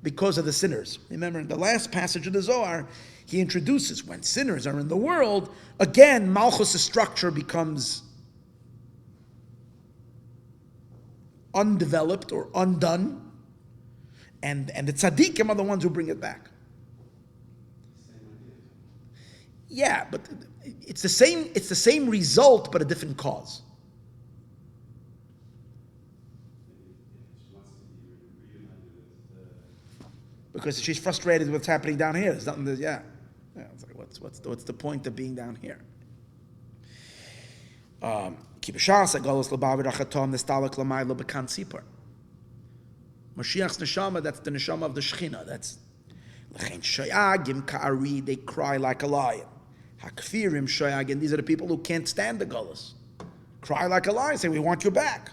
because of the sinners. Remember in the last passage of the Zohar, he introduces when sinners are in the world, again, Malchus' structure becomes undeveloped or undone. And the tzaddikim are the ones who bring it back. Yeah, but it's the same result, but a different cause. Because she's frustrated with what's happening down here. There's nothing. It's like what's the point of being down here? Mashiach's neshama, that's the neshama of the Shechina. That's l'chein shoyagim ka'ari, they cry like a lion. Hakfirim shoyagim, these are the people who can't stand the galus. Cry like a lion, say, we want you back.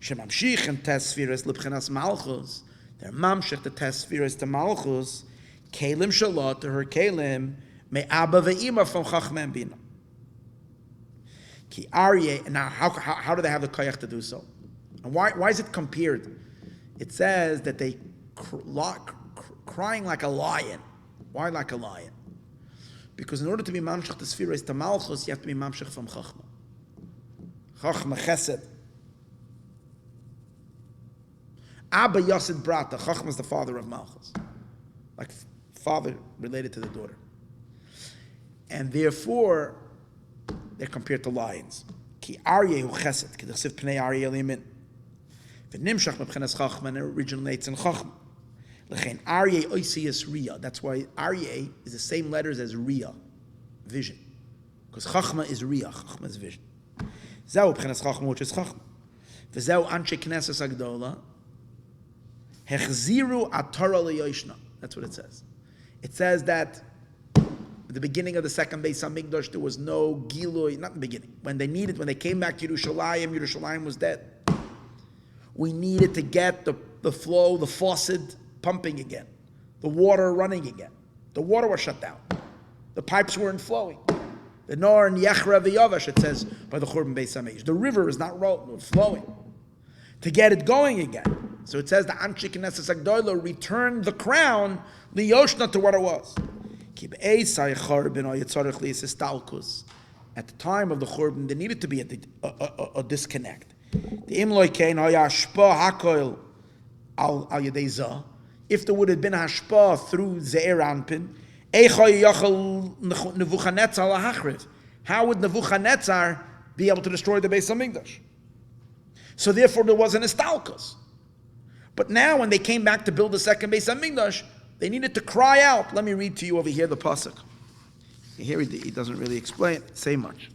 Shemamshich and tesfiras l'bchenas malchus, they're mamshich the tesfiras to malchus, kelim shalot to her kelim, me abba ve'ima from chachmem bina. Ki Aryeh. Now, how do they have the koach to do so? And why is it compared? It says that they crying like a lion. Why like a lion? Because in order to be mamshech the Sfiros to Malchus, you have to be mamshech from Chachma. Chachma Chesed. Abba Yasid Brata. Chachma is the father of Malchus. Like father related to the daughter. And therefore, they're compared to lions. Ki Aryeh hu Chesed. Ki d'chsiv pnei Aryeh limin. V'nimshach mebchenes Chachma, and it originates in Chachma. L'chein Aryeh oisius Riyah. That's why Aryeh is the same letters as Riyah, vision. Because Chachma is Riyah. Chachma is vision. Zeu b'chenes Chachma, which is Chachma. V'zeu anshe knesses agdola. Hechziru atorah liyoshna. That's what it says. It says that at the beginning of the second Beis HaMikdash, there was no Gilui, not in the beginning. When they came back to Yerushalayim was dead. We needed to get the flow, the faucet pumping again. The water running again. The water was shut down. The pipes weren't flowing. The Nor and Yechra v'Yavash, it says, by the Churban Beis HaMikdash. The river is not flowing. To get it going again. So it says the Anshe Knesses Agdola returned the crown liyoshna to what it was. At the time of the Churban, there needed to be a disconnect. If there would have been hashpa through Ze'er Anpin, how would Nebuchadnezzar be able to destroy the Beis HaMikdash? So therefore there was an istalkus. But now when they came back to build the second Beis HaMikdash, they needed to cry out. Let me read to you over here the pasuk. Here he doesn't really say much.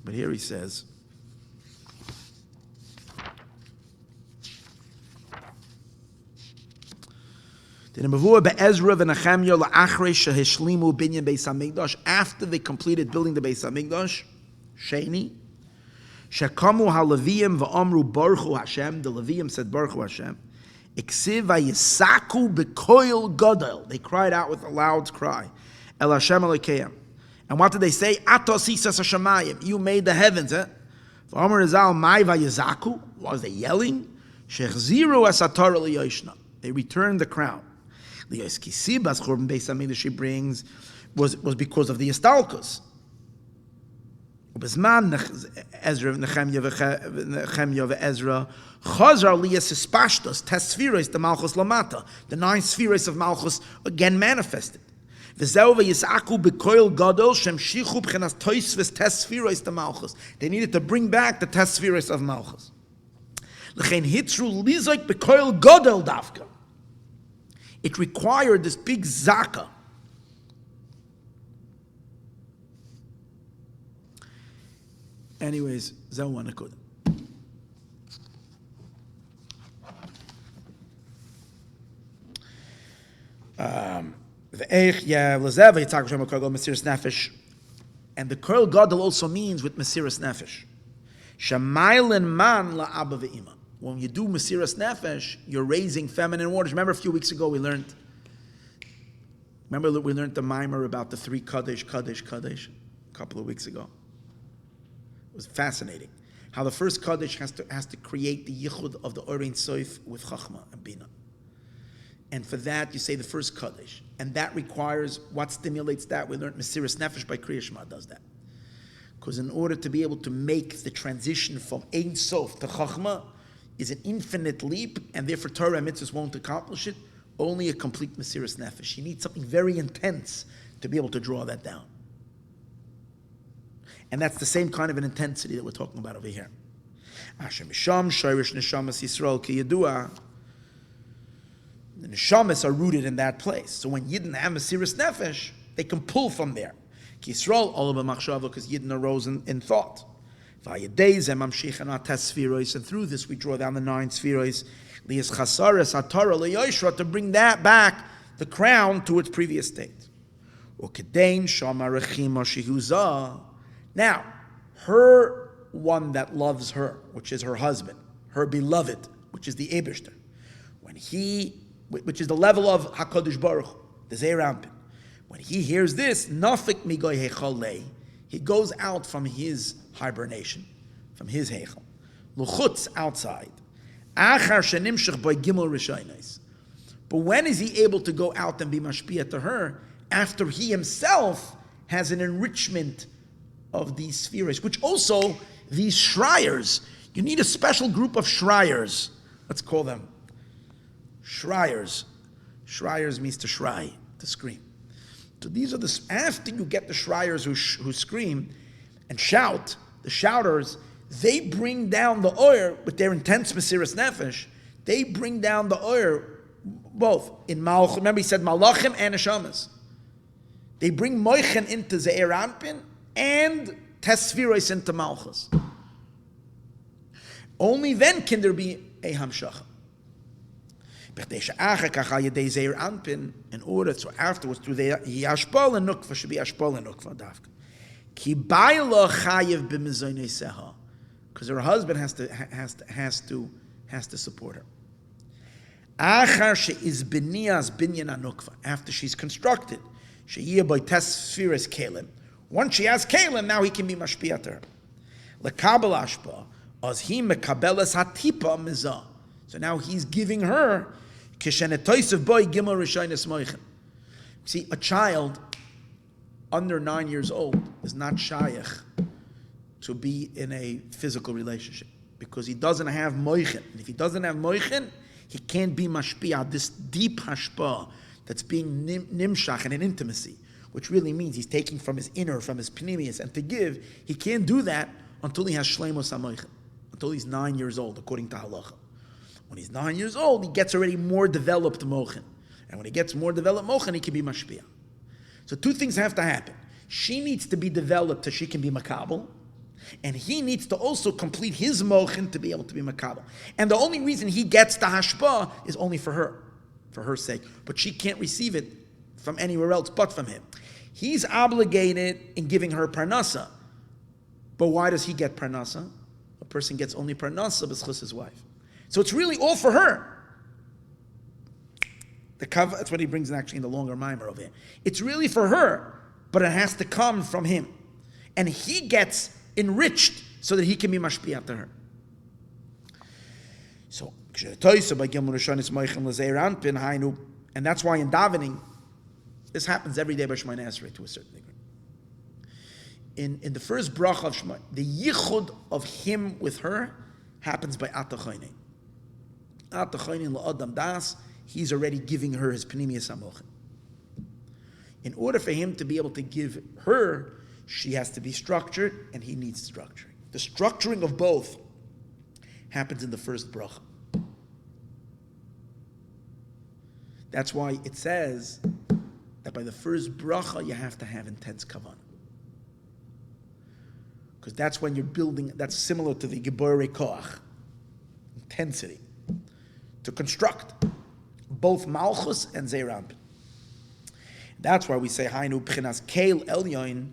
But here he says, after they completed building the Beis HaMikdash, Sheni, Shekamu haLeviim va'amru Barchu Hashem. The Leviim said Barchu Hashem. Iksiv vayisaku bekoil gadol. They cried out with a loud cry. El Hashem Elokeim. And what did they say? Atos hisas hashamayim. You made the heavens. Va'amru Rizal mai vayizaku. What was they yelling? Shechziru asatar liyoshna. They returned the crown. Liyos kisibas churban Beis HaMikdash she brings was because of the istalkus. Ubezman Ezra Nehemiah ve'Ezra Chazar liyas ispashtos tesfiros the Malchus lamata. The 9 spheres of Malchus again manifested. V'zeu ve'yisaku bekoil gadol shemshichu b'chenas toisves tesfiros the Malchus. They needed to bring back the tesfiros of Malchus. L'chein hitzru lizoik bekoil gadol davka. It required this big zaka. Anyways, zeh one akud. And the Koil Gadol also means with Mesiras Nefesh. Shamaylen man la Abba ve'ima. When you do Mesiras Nefesh, you're raising feminine waters. Remember a few weeks ago we learned the mimer about the 3 Kaddish, a couple of weeks ago. It was fascinating. How the first Kaddish has to create the yichud of the Orein Soif with Chachma and Bina. And for that, you say the first Kaddish. And that requires, what stimulates that? We learned Mesiras Nefesh by Kriya Shema does that. Because in order to be able to make the transition from Ein Sof to Chachma is an infinite leap, and therefore Torah and Mitzvahs won't accomplish it. Only a complete Mesiras Nefesh. You need something very intense to be able to draw that down. And that's the same kind of an intensity that we're talking about over here. Asher Misham, Shirish Neshamas Yisroel Ki Yedua. The Neshamas are rooted in that place. So when Yidden have Mesiras Nefesh, they can pull from there. Ki Yisroel, all of Machshava, because Yidden arose in thought. And through this we draw down the 9 spheres. To bring that back, the crown to its previous state. Now, her one that loves her, which is her husband, her beloved, which is the Eibishter, which is the level of HaKadosh Baruch Hu, the Zeir Anpin. When he hears this, nafik migoy hecholei, He goes out from his hibernation, from his heichel. L'chutz, outside. Achar shenimshach by gimel rishaynos. But when is he able to go out and be mashpia to her? After he himself has an enrichment of these spheres, which also these shriers, you need a special group of shriers. Let's call them shriers. Shriers means to shry, to scream. So these are after you get the shriers who scream and shout, the shouters, they bring down the oir with their intense mesiras nefesh. They bring down the oir both in Malach. Remember, he said Malachim and Neshamas. They bring Moichen into Ze'er Anpin and Tesfiros into Malchus. Only then can there be a Hamshacha. In order, so afterwards, through the Yashpal and Nukva should be Yashpal and Nukva Davka. Ki Baila Chayev b'Mizoynei Seha, because her husband has to support her. Achar she'iz b'niyas binyan anukva, after she's constructed, she'yeh by tesfiras kelim. Once she has kelim, now he can be mashpia to her. Lekabel ashpa, as he mekabelas hatipa mizah. So now he's giving her kishenetoisav boy gimel rishaynes moichen. See, a child under 9 years old is not shayach to be in a physical relationship because he doesn't have moichen. And if he doesn't have moichen, he can't be mashpia, this deep hashpa that's being nimshach in an intimacy, which really means he's taking from his inner, from his pneumius, and to give. He can't do that until he has shleimos hamoichen, until he's 9 years old, according to halacha. When he's 9 years old, he gets already more developed mochen. And when he gets more developed mochen, he can be mashpia. So two things have to happen. She needs to be developed so she can be makabel, and he needs to also complete his mochen to be able to be makabel. And the only reason he gets the hashpa is only for her sake. But she can't receive it from anywhere else but from him. He's obligated in giving her parnasa. But why does he get parnasa? A person gets only parnasa b'schus his wife. So it's really all for her. That's what he brings in actually in the longer mimer over here. It's really for her, but it has to come from him. And he gets enriched so that he can be mashpiyah to her. So, and that's why in davening, this happens every day by Shemoneh Esrei to a certain degree. In the first bracha of Shema, the yichud of him with her happens by atachayne. Atachayne la'adam das, he's already giving her his pnimiyas hamochin. In order for him to be able to give her, she has to be structured, and he needs structuring. The structuring of both happens in the first bracha. That's why it says that by the first bracha you have to have intense kavanah. Because that's when you're building, that's similar to the Giborei Koach, intensity, to construct both Malchus and Zeir. That's why we say, Hainu B'chinas Keil Elyon.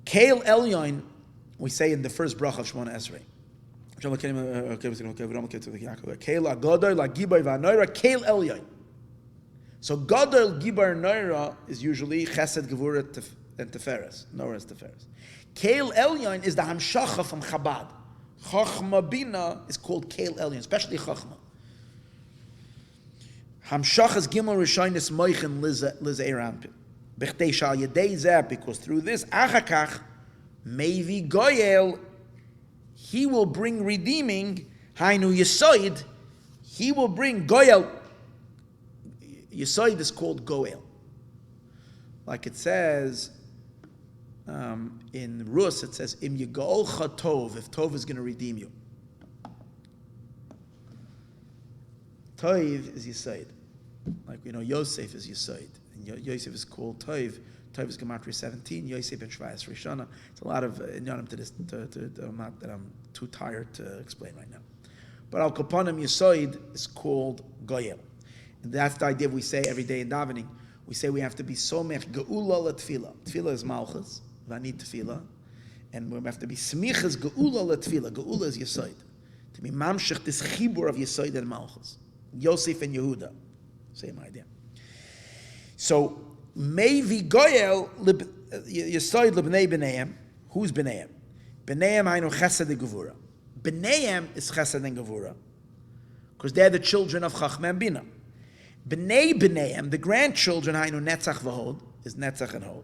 Keil Elyon, we say in the first bracha of Shemoneh Esrei. Keil Agodol, La Giborei V'Anoira, Keil Elyon. So Godol, Giborei, Noira is usually Chesed, Gevurah, and Teferes. Noira is Teferes. Keil Elyon is the Hamshacha from Chabad. Chachma Bina is called Keil Elyon, especially Chachma. Hamshachas Gimel Rishaynis Moichen Lizeir Anpin. B'chtei shal yedei zeh, because through this, Achakach, Mevi Goyel, he will bring redeeming, Hainu Yesoid, he will bring Goyel. Yesoid is called Goel. Like it says, in Rus, it says, Im Yigolcha Tov, if Tov is going to redeem you. Tov is Yesoid. Like we know Yosef is Yesoid. And Yosef is called Tov. Tov is Gematria 17. Yosef and Shvayas Rishana. It's a lot of inyanim to this that I'm too tired to explain right now. But Al Kapanim Yesoid is called Goyel. And that's the idea we say every day in davening. We say we have to be somech geula letfila. Tefillah is malchus, vanit tefillah, and we have to be smichas geula letfila. Geula is Yesoid. To be mamshech this chibur of Yesoid and malchus. Yosef and Yehuda, same idea. So Mevi goyel yisoid lebnei b'neihem. Who's b'neihem? B'neihem hainu chesed and gevura. B'neihem is chesed and gevura, because they're the children of Chachma and Bina. B'neihem, the grandchildren, hainu netzach v'hod, is netzach and hod.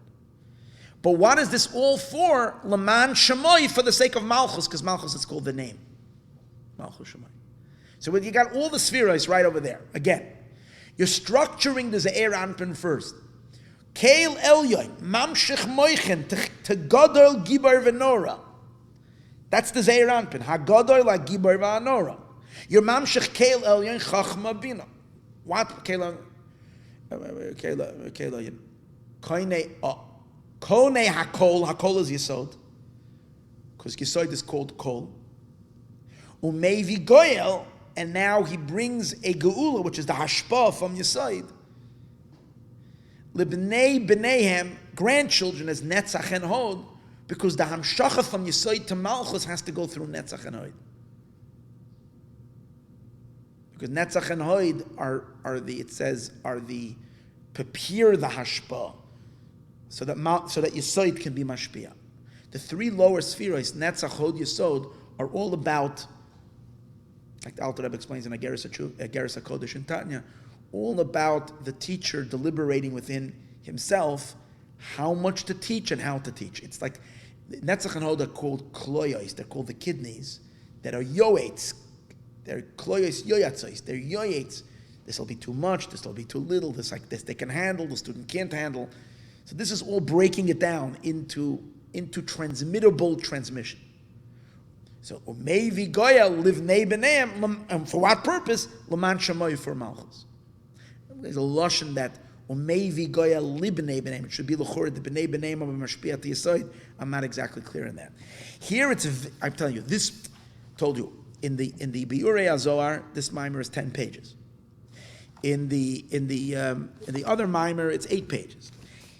But what is this all for? Laman Shemoi, for the sake of Malchus, because Malchus is called the name. Malchus Shemoi. So you got all the spheres right over there. Again, you're structuring the Ze'er Anpin first. Keil Elyon, Mamshech Moichen, Tegodol Giborei V'Nora. That's the Ze'er Anpin. Hagodol like Giborei V'Nora. Your Mamshech Keil Elyon, Chachma Bina. What? Keil Elyon. Koine Hakol is Yisod, because Yisod is called Kol. Umevi Goyel, and now he brings a Geula, which is the Hashpah from Yisod. Libnei B'neihem, grandchildren, is Netzach and Hod, because the Hamshacha from Yisod to Malchus has to go through Netzach and Hod. Because Netzach and Hod are the prepare the Hashpah, so that Yisod can be mashpia. The three lower spheres, Netzach, Hod, Yisod, are all about, like the Alter Rebbe explains in Ageres HaKodesh in Tanya, all about the teacher deliberating within himself how much to teach and how to teach. It's like Netzach and Hod are called kloyos, they're called the kidneys, that are yoetz. They're kloyos yoyatzos, they're yoetz. This will be too much, this will be too little, this like this they can handle, the student can't handle. So this is all breaking it down into transmittable transmission. So Umevi Goya livnei b'neihem, and for what purpose? Laman Shamoy, for Malchus. There's a lashon that Umevi Goya libnei b'neihem. It should be l'chor the b'nei b'neihem of mashpia to Yisod. I'm not exactly clear in that. Here I'm telling you, this told you in the Biurei HaZohar, this mimer is 10 pages. In the other mimer, it's 8 pages.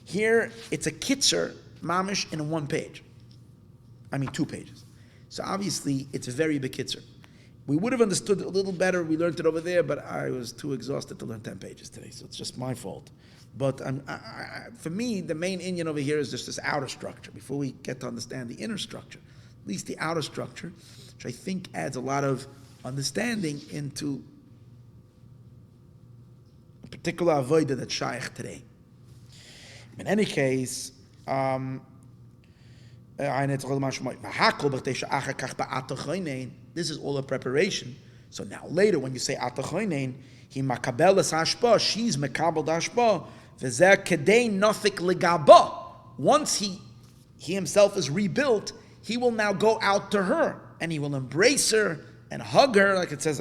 Here, it's a kitzer, mamish, in 1 page. 2 pages. So obviously, it's a very big kitzer. We would have understood it a little better. We learned it over there, but I was too exhausted to learn 10 pages today, so it's just my fault. But for me, the main inyan over here is just this outer structure, before we get to understand the inner structure. At least the outer structure, which I think adds a lot of understanding into a particular avodah that's shaykh today. In any case, this is all a preparation. So now later when you say atachoinen, he makabelas hashpa, she's makabel hashpa, v'zer kedei nafik legaba. Once he himself is rebuilt, he will now go out to her and he will embrace her and hug her, like it says,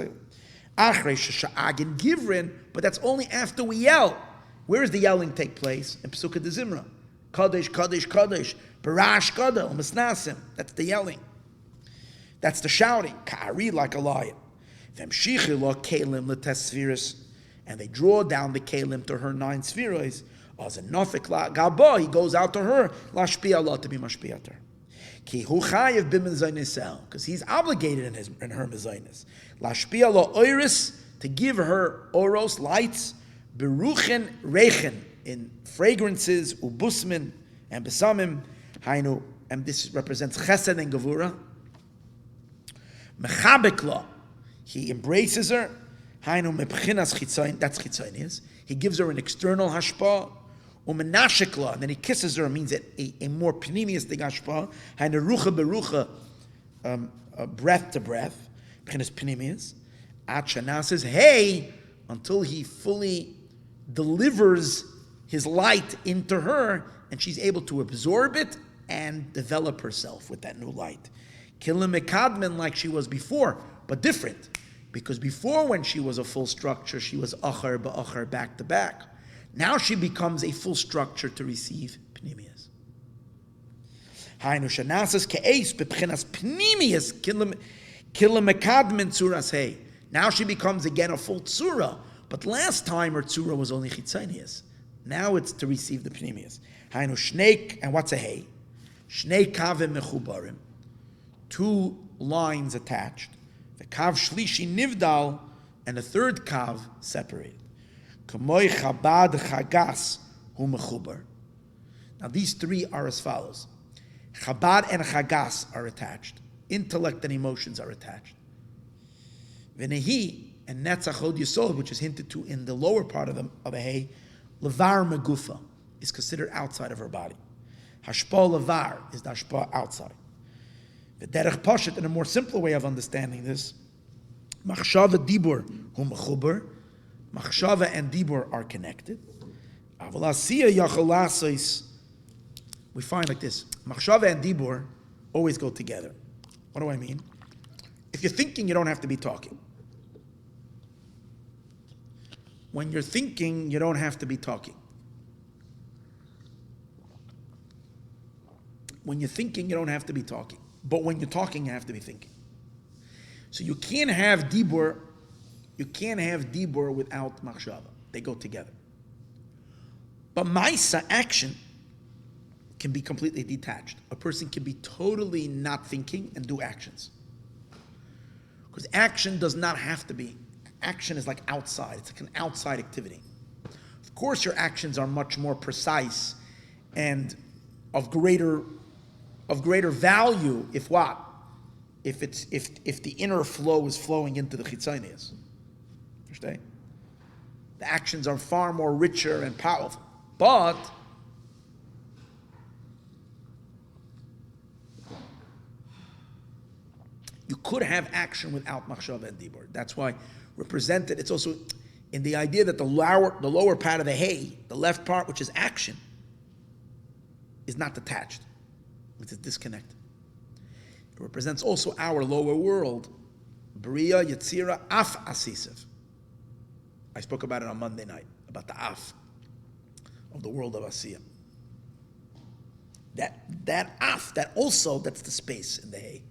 achrei shesha'agin givrin. But that's only after we yell. Where does the yelling take place? In Pesukah de Zimra. Kadesh, Kadesh, Kadesh. Barash Gadol, Misnasim. That's the yelling. That's the shouting. Ka'ari, like a lion. V'emshichi lo kelim l'tesfiris. And they draw down the kelim to her 9 spheres. As a nafik la gaba, he goes out to her. Lashpia Allah, to be mashpia to her. Ki hu chayev b'mezaynisel. Because he's obligated in her mezaynis. Lashpia lo oiris, to give her oros, lights. Beruchen rechen, in fragrances, ubusmin and besamim, hainu, and this represents chesed and gevura. Mechabekla, he embraces her, hainu mepchinas chitzayin, that's chitzayinius. He gives her an external hashpa, umenashekla, and then he kisses her, means a more pneumiistic hashpa, hainu rucha berucha, breath to breath, mepchinas pneumius. Achana says, hey, until he fully delivers his light into her, and she's able to absorb it and develop herself with that new light. Kilim Mekadmen, like she was before, but different. Because before, when she was a full structure, she was achar ba'achar, back to back. Now she becomes a full structure to receive pneumias. Hainu shanasas ke'es bepchinas pneumias kilim Mekadmen tzuras hey. Now she becomes again a full tzura. But last time her tzura was only chitzanias. Now it's to receive the pneumias. Hainu shneik, and what's a hey? Shnei kavim mechubarim. 2 lines attached. The kav shlishi nivdal, and the third kav separated. Kamoi Chabad Chagas hu mechuber. Now these three are as follows. Chabad and Chagas are attached. Intellect and emotions are attached. V'nehi and Netzach Hod Yisod, which is hinted to in the lower part of the hay, levar megufa, is considered outside of her body. Hashpa levar is the hashpa outside. V'derech Pashat, in a more simple way of understanding this, Machshava Dibur hu mechuber, Machshava and Dibur are connected. Aval Asiya yachol lasos, we find like this. Machshava and Dibur always go together. What do I mean? If you're thinking, you don't have to be talking. When you're thinking, you don't have to be talking. When you're thinking, you don't have to be talking. But when you're talking, you have to be thinking. So you can't have Dibur without Machshava. They go together. But Maisa, action, can be completely detached. A person can be totally not thinking and do actions. Because action does not have to be. Action is like outside. It's like an outside activity. Of course, your actions are much more precise and of greater value if what? If the inner flow is flowing into the chitzonius. Understand? The actions are far more richer and powerful. But you could have action without machshava and dibur. That's why represented, it's also in the idea that the lower part of the hay, the left part, which is action, is not detached. It's disconnected. It represents also our lower world, Bria, Yetzira, Af Asisev. I spoke about it on Monday night, about the Af of the world of Asiya. That Af, that's the space in the hay.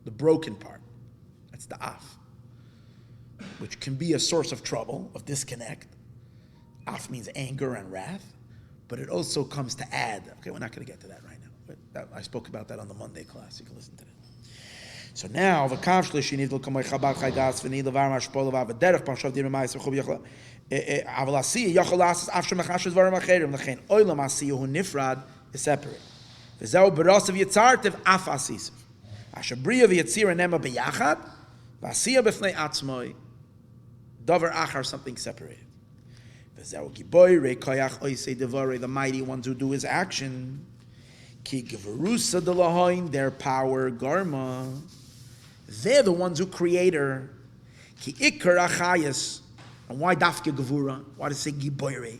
The broken part. That's the Af, which can be a source of trouble, of disconnect. Af means anger and wrath, but it also comes to add. Okay, we're not going to get to that right now. But I spoke about that on the Monday class. You can listen to that. So now, v'kav shlishi nidl kamei Chabad Chassidic v'nid levar mashpol levar v'derech parshav dir ma'aser chub yachol aval asiya yachol asas af shemachashes varim acherim l'chein oilam asiya hu nifrad is separate. V'zeu berasav yitzartev af asisav. Asher bria v'yitzira nema b'yachad v'asiya b'fnei atzmoi davar achar, something separated. V'zeu Giborei Koach oisei devarei, the mighty ones who do his action. Ki geverusa de lahain, their power garma. They're the ones who create her. Ki ikar achayas. And why dafke gevura? Why does it say Giborei?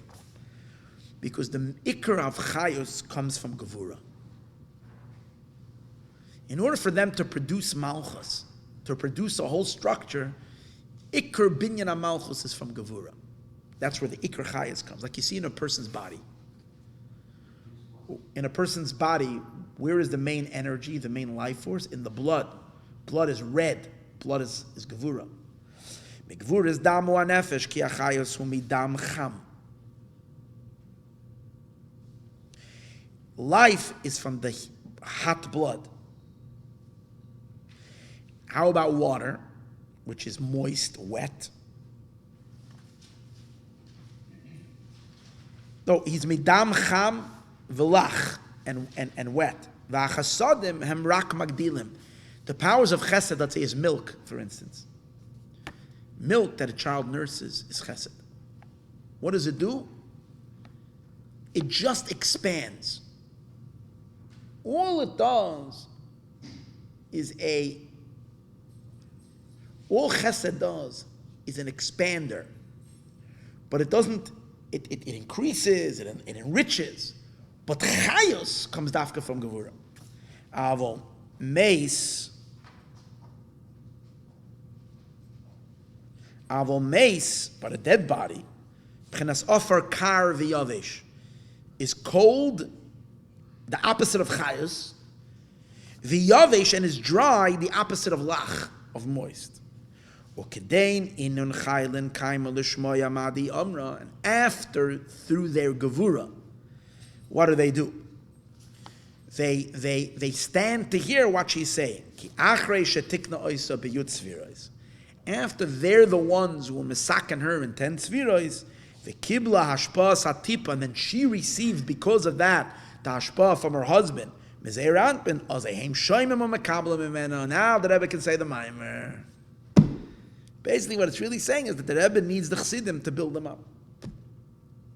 Because the ikar of chayos comes from gevura. In order for them to produce malchus, to produce a whole structure, ikar binyan malchus is from gevura. That's where the ikar chayas comes. Like you see in a person's body. In a person's body, where is the main energy, the main life force? In the blood. Blood is red. Blood is gevura. Gevura is damu anefesh ki achayos hu midam cham. Life is from the hot blood. How about water, which is moist, wet? No, he's midam cham v'lach, and wet. V'achasadim hem rak magdilim. The powers of chesed, let's say, is milk, for instance. Milk that a child nurses is chesed. What does it do? It just expands. All it does is all chesed does is an expander. But it doesn't, it increases, it enriches. But chayos comes dafka from gevura. Avol mace, but a dead body, pchenas offer kar v'yavesh, is cold, the opposite of chayos. V'yavesh, and is dry, the opposite of lach, of moist. Ukedein inun chaylin kaima lishmoya madi amra, and after, through their gevura, what do? They stand to hear what she's saying. After they're the ones who will misaken her in 10 tzviros, The kibla hashpa satipa, and then she received because of that the hashpa from her husband. Now the Rebbe can say the Maimer. Basically, what it's really saying is that the Rebbe needs the Chassidim to build them up.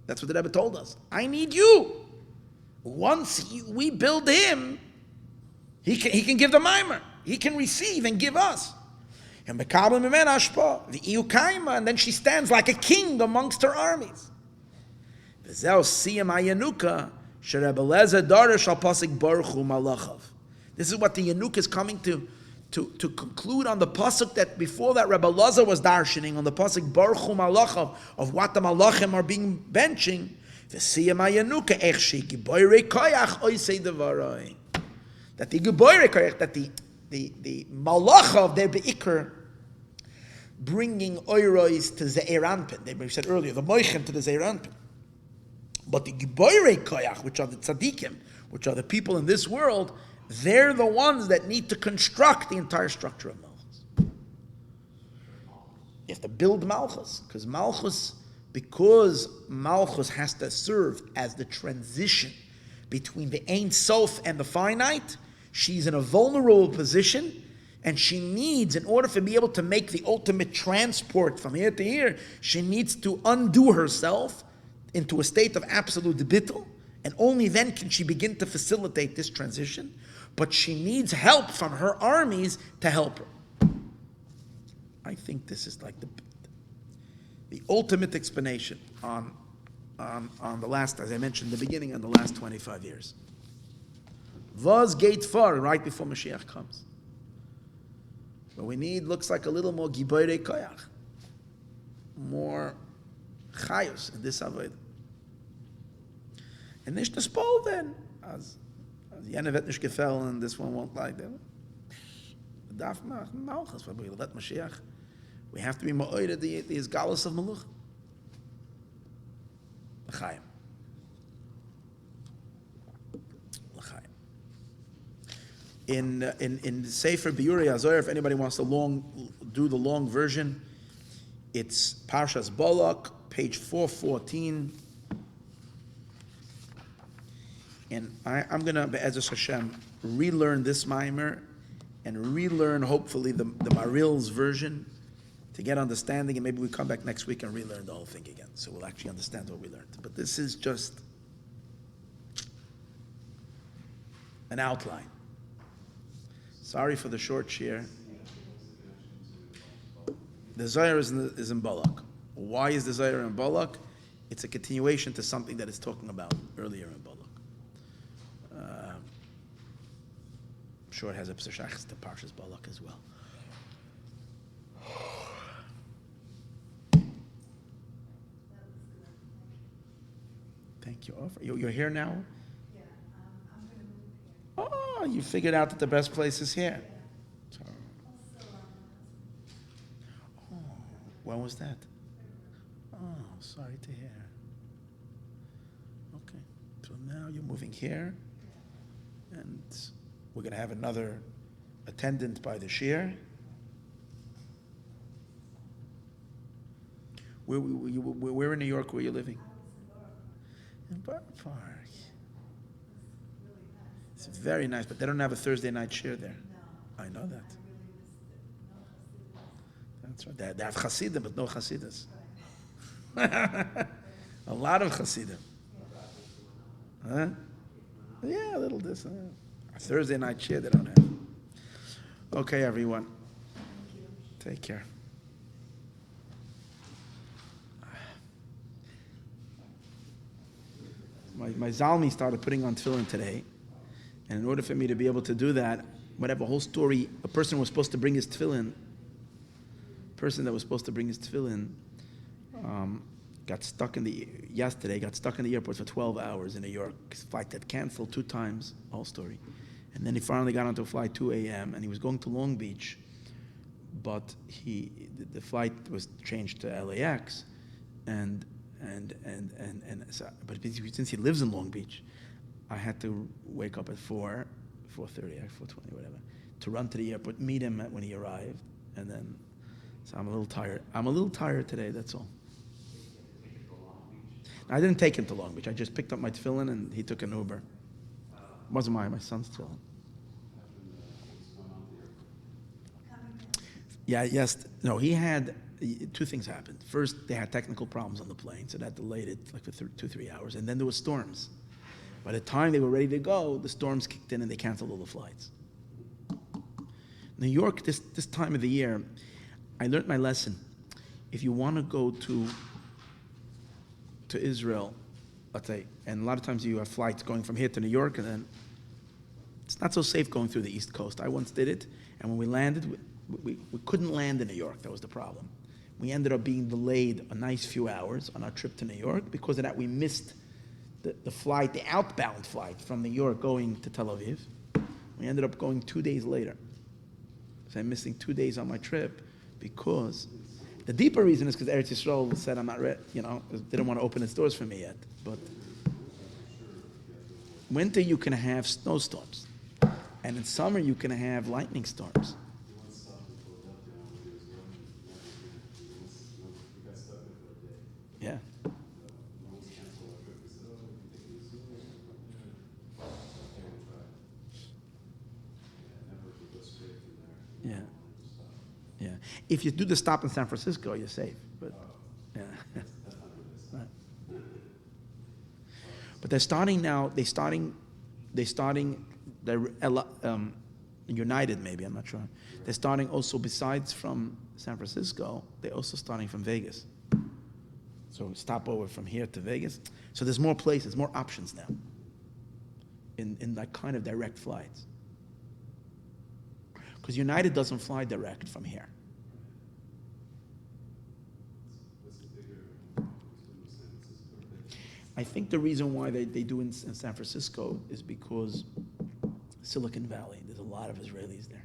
That's what the Rebbe told us. I need you. Once we build him, he can give the Maimer. He can receive and give us. And then she stands like a king amongst her armies. This is what the Yanuk is coming to conclude on the pasuk that before that Rebbe Elazar was darshaning on the pasuk Barchu Malachav of what the Malachim are being benching. That the Giborei Koach, that the Malachav, their beikr, bringing oirois to Ze'eranpin. They said earlier, the moichem to the Ze'eranpin. But the Giborei Koach, which are the tzaddikim, which are the people in this world, they're the ones that need to construct the entire structure of Malchus. You have to build Malchus, because Malchus has to serve as the transition between the Ein Sof and the finite. She's in a vulnerable position, and she needs, in order to be able to make the ultimate transport from here to here, she needs to undo herself into a state of absolute bittul, and only then can she begin to facilitate this transition. But she needs help from her armies to help her. I think this is like the ultimate explanation on the last, as I mentioned in the beginning, on the last 25 years. Vaz gate far, right before Mashiach comes. What we need looks like a little more Giborei Koach, more Chayus in this Avodah. And nicht das Spol then, as jene wird nicht gefallen, this one won't like them. Darf machen Malchus, weil wir let Mashiach. We have to be ma'oida the Isgalus of Maluch. L'chaim. In Sefer Biurei Hazoyer, if anybody wants to do the long version, it's Parshas Balak, page 414. And I'm going to, Be'ezus Hashem, relearn this Maimer and relearn, hopefully, the Maril's version to get understanding, and maybe we come back next week and relearn the whole thing again. So we'll actually understand what we learned. But this is just an outline. Sorry for the short share. The Zohar is in Balak. Why is the Zohar in Balak? It's a continuation to something that it's talking about earlier in Balak. I'm sure it has a Psashach to Parshas Balak as well. Thank you. You're here now? Yeah, I'm going to move here. Oh, you figured out that the best place is here. So, when was that? Oh, sorry to hear. Okay, so now you're moving here, and we're going to have another attendant by the shir. Where in New York were you living? In Borough Park. It's very nice, but they don't have a Thursday night shir there. No. I know that. That's right. They have Chassidim, but no Chassidus. A lot of Chassidim. Huh? Yeah, a little this. A Thursday night shir they don't have. Okay, everyone. Take care. My Zalmi started putting on tefillin today, and in order for me to be able to do that, whatever whole story, a person was supposed to bring his tefillin, got stuck in the airport for 12 hours in New York. His flight got canceled 2 times, whole story. And then he finally got onto a flight 2 a.m. and he was going to Long Beach, but the flight was changed to LAX, but since he lives in Long Beach, I had to wake up at 4:30, 4:20, whatever, to run to the airport, meet him when he arrived, and then, so I'm a little tired. I'm a little tired today, that's all. I didn't take him to Long Beach. I just picked up my tefillin and he took an Uber. It wasn't my son's tefillin. Yeah, yes. No, he had, two things happened. First, they had technical problems on the plane, so that delayed it like for 2-3 hours. And then there were storms. By the time they were ready to go, the storms kicked in and they canceled all the flights. New York, this time of the year, I learned my lesson. If you want to go to Israel, let's say, and a lot of times you have flights going from here to New York, and then it's not so safe going through the East Coast. I once did it, and when we landed, we couldn't land in New York. That was the problem. We ended up being delayed a nice few hours on our trip to New York. Because of that, we missed the flight, the outbound flight from New York going to Tel Aviv. We ended up going 2 days later. So I'm missing 2 days on my trip because the deeper reason is because Eretz Yisrael said I'm not ready, didn't want to open its doors for me yet. But winter you can have snowstorms, and in summer you can have lightning storms. Yeah. Yeah. Yeah. If you do the stop in San Francisco, you're safe. But yeah. Right. But they're starting now. United, maybe, I'm not sure. They're starting also, besides from San Francisco, they're also starting from Vegas. So stop over from here to Vegas. So there's more places, more options now in like kind of direct flights. Because United doesn't fly direct from here. I think the reason why they do in San Francisco is because Silicon Valley, there's a lot of Israelis there.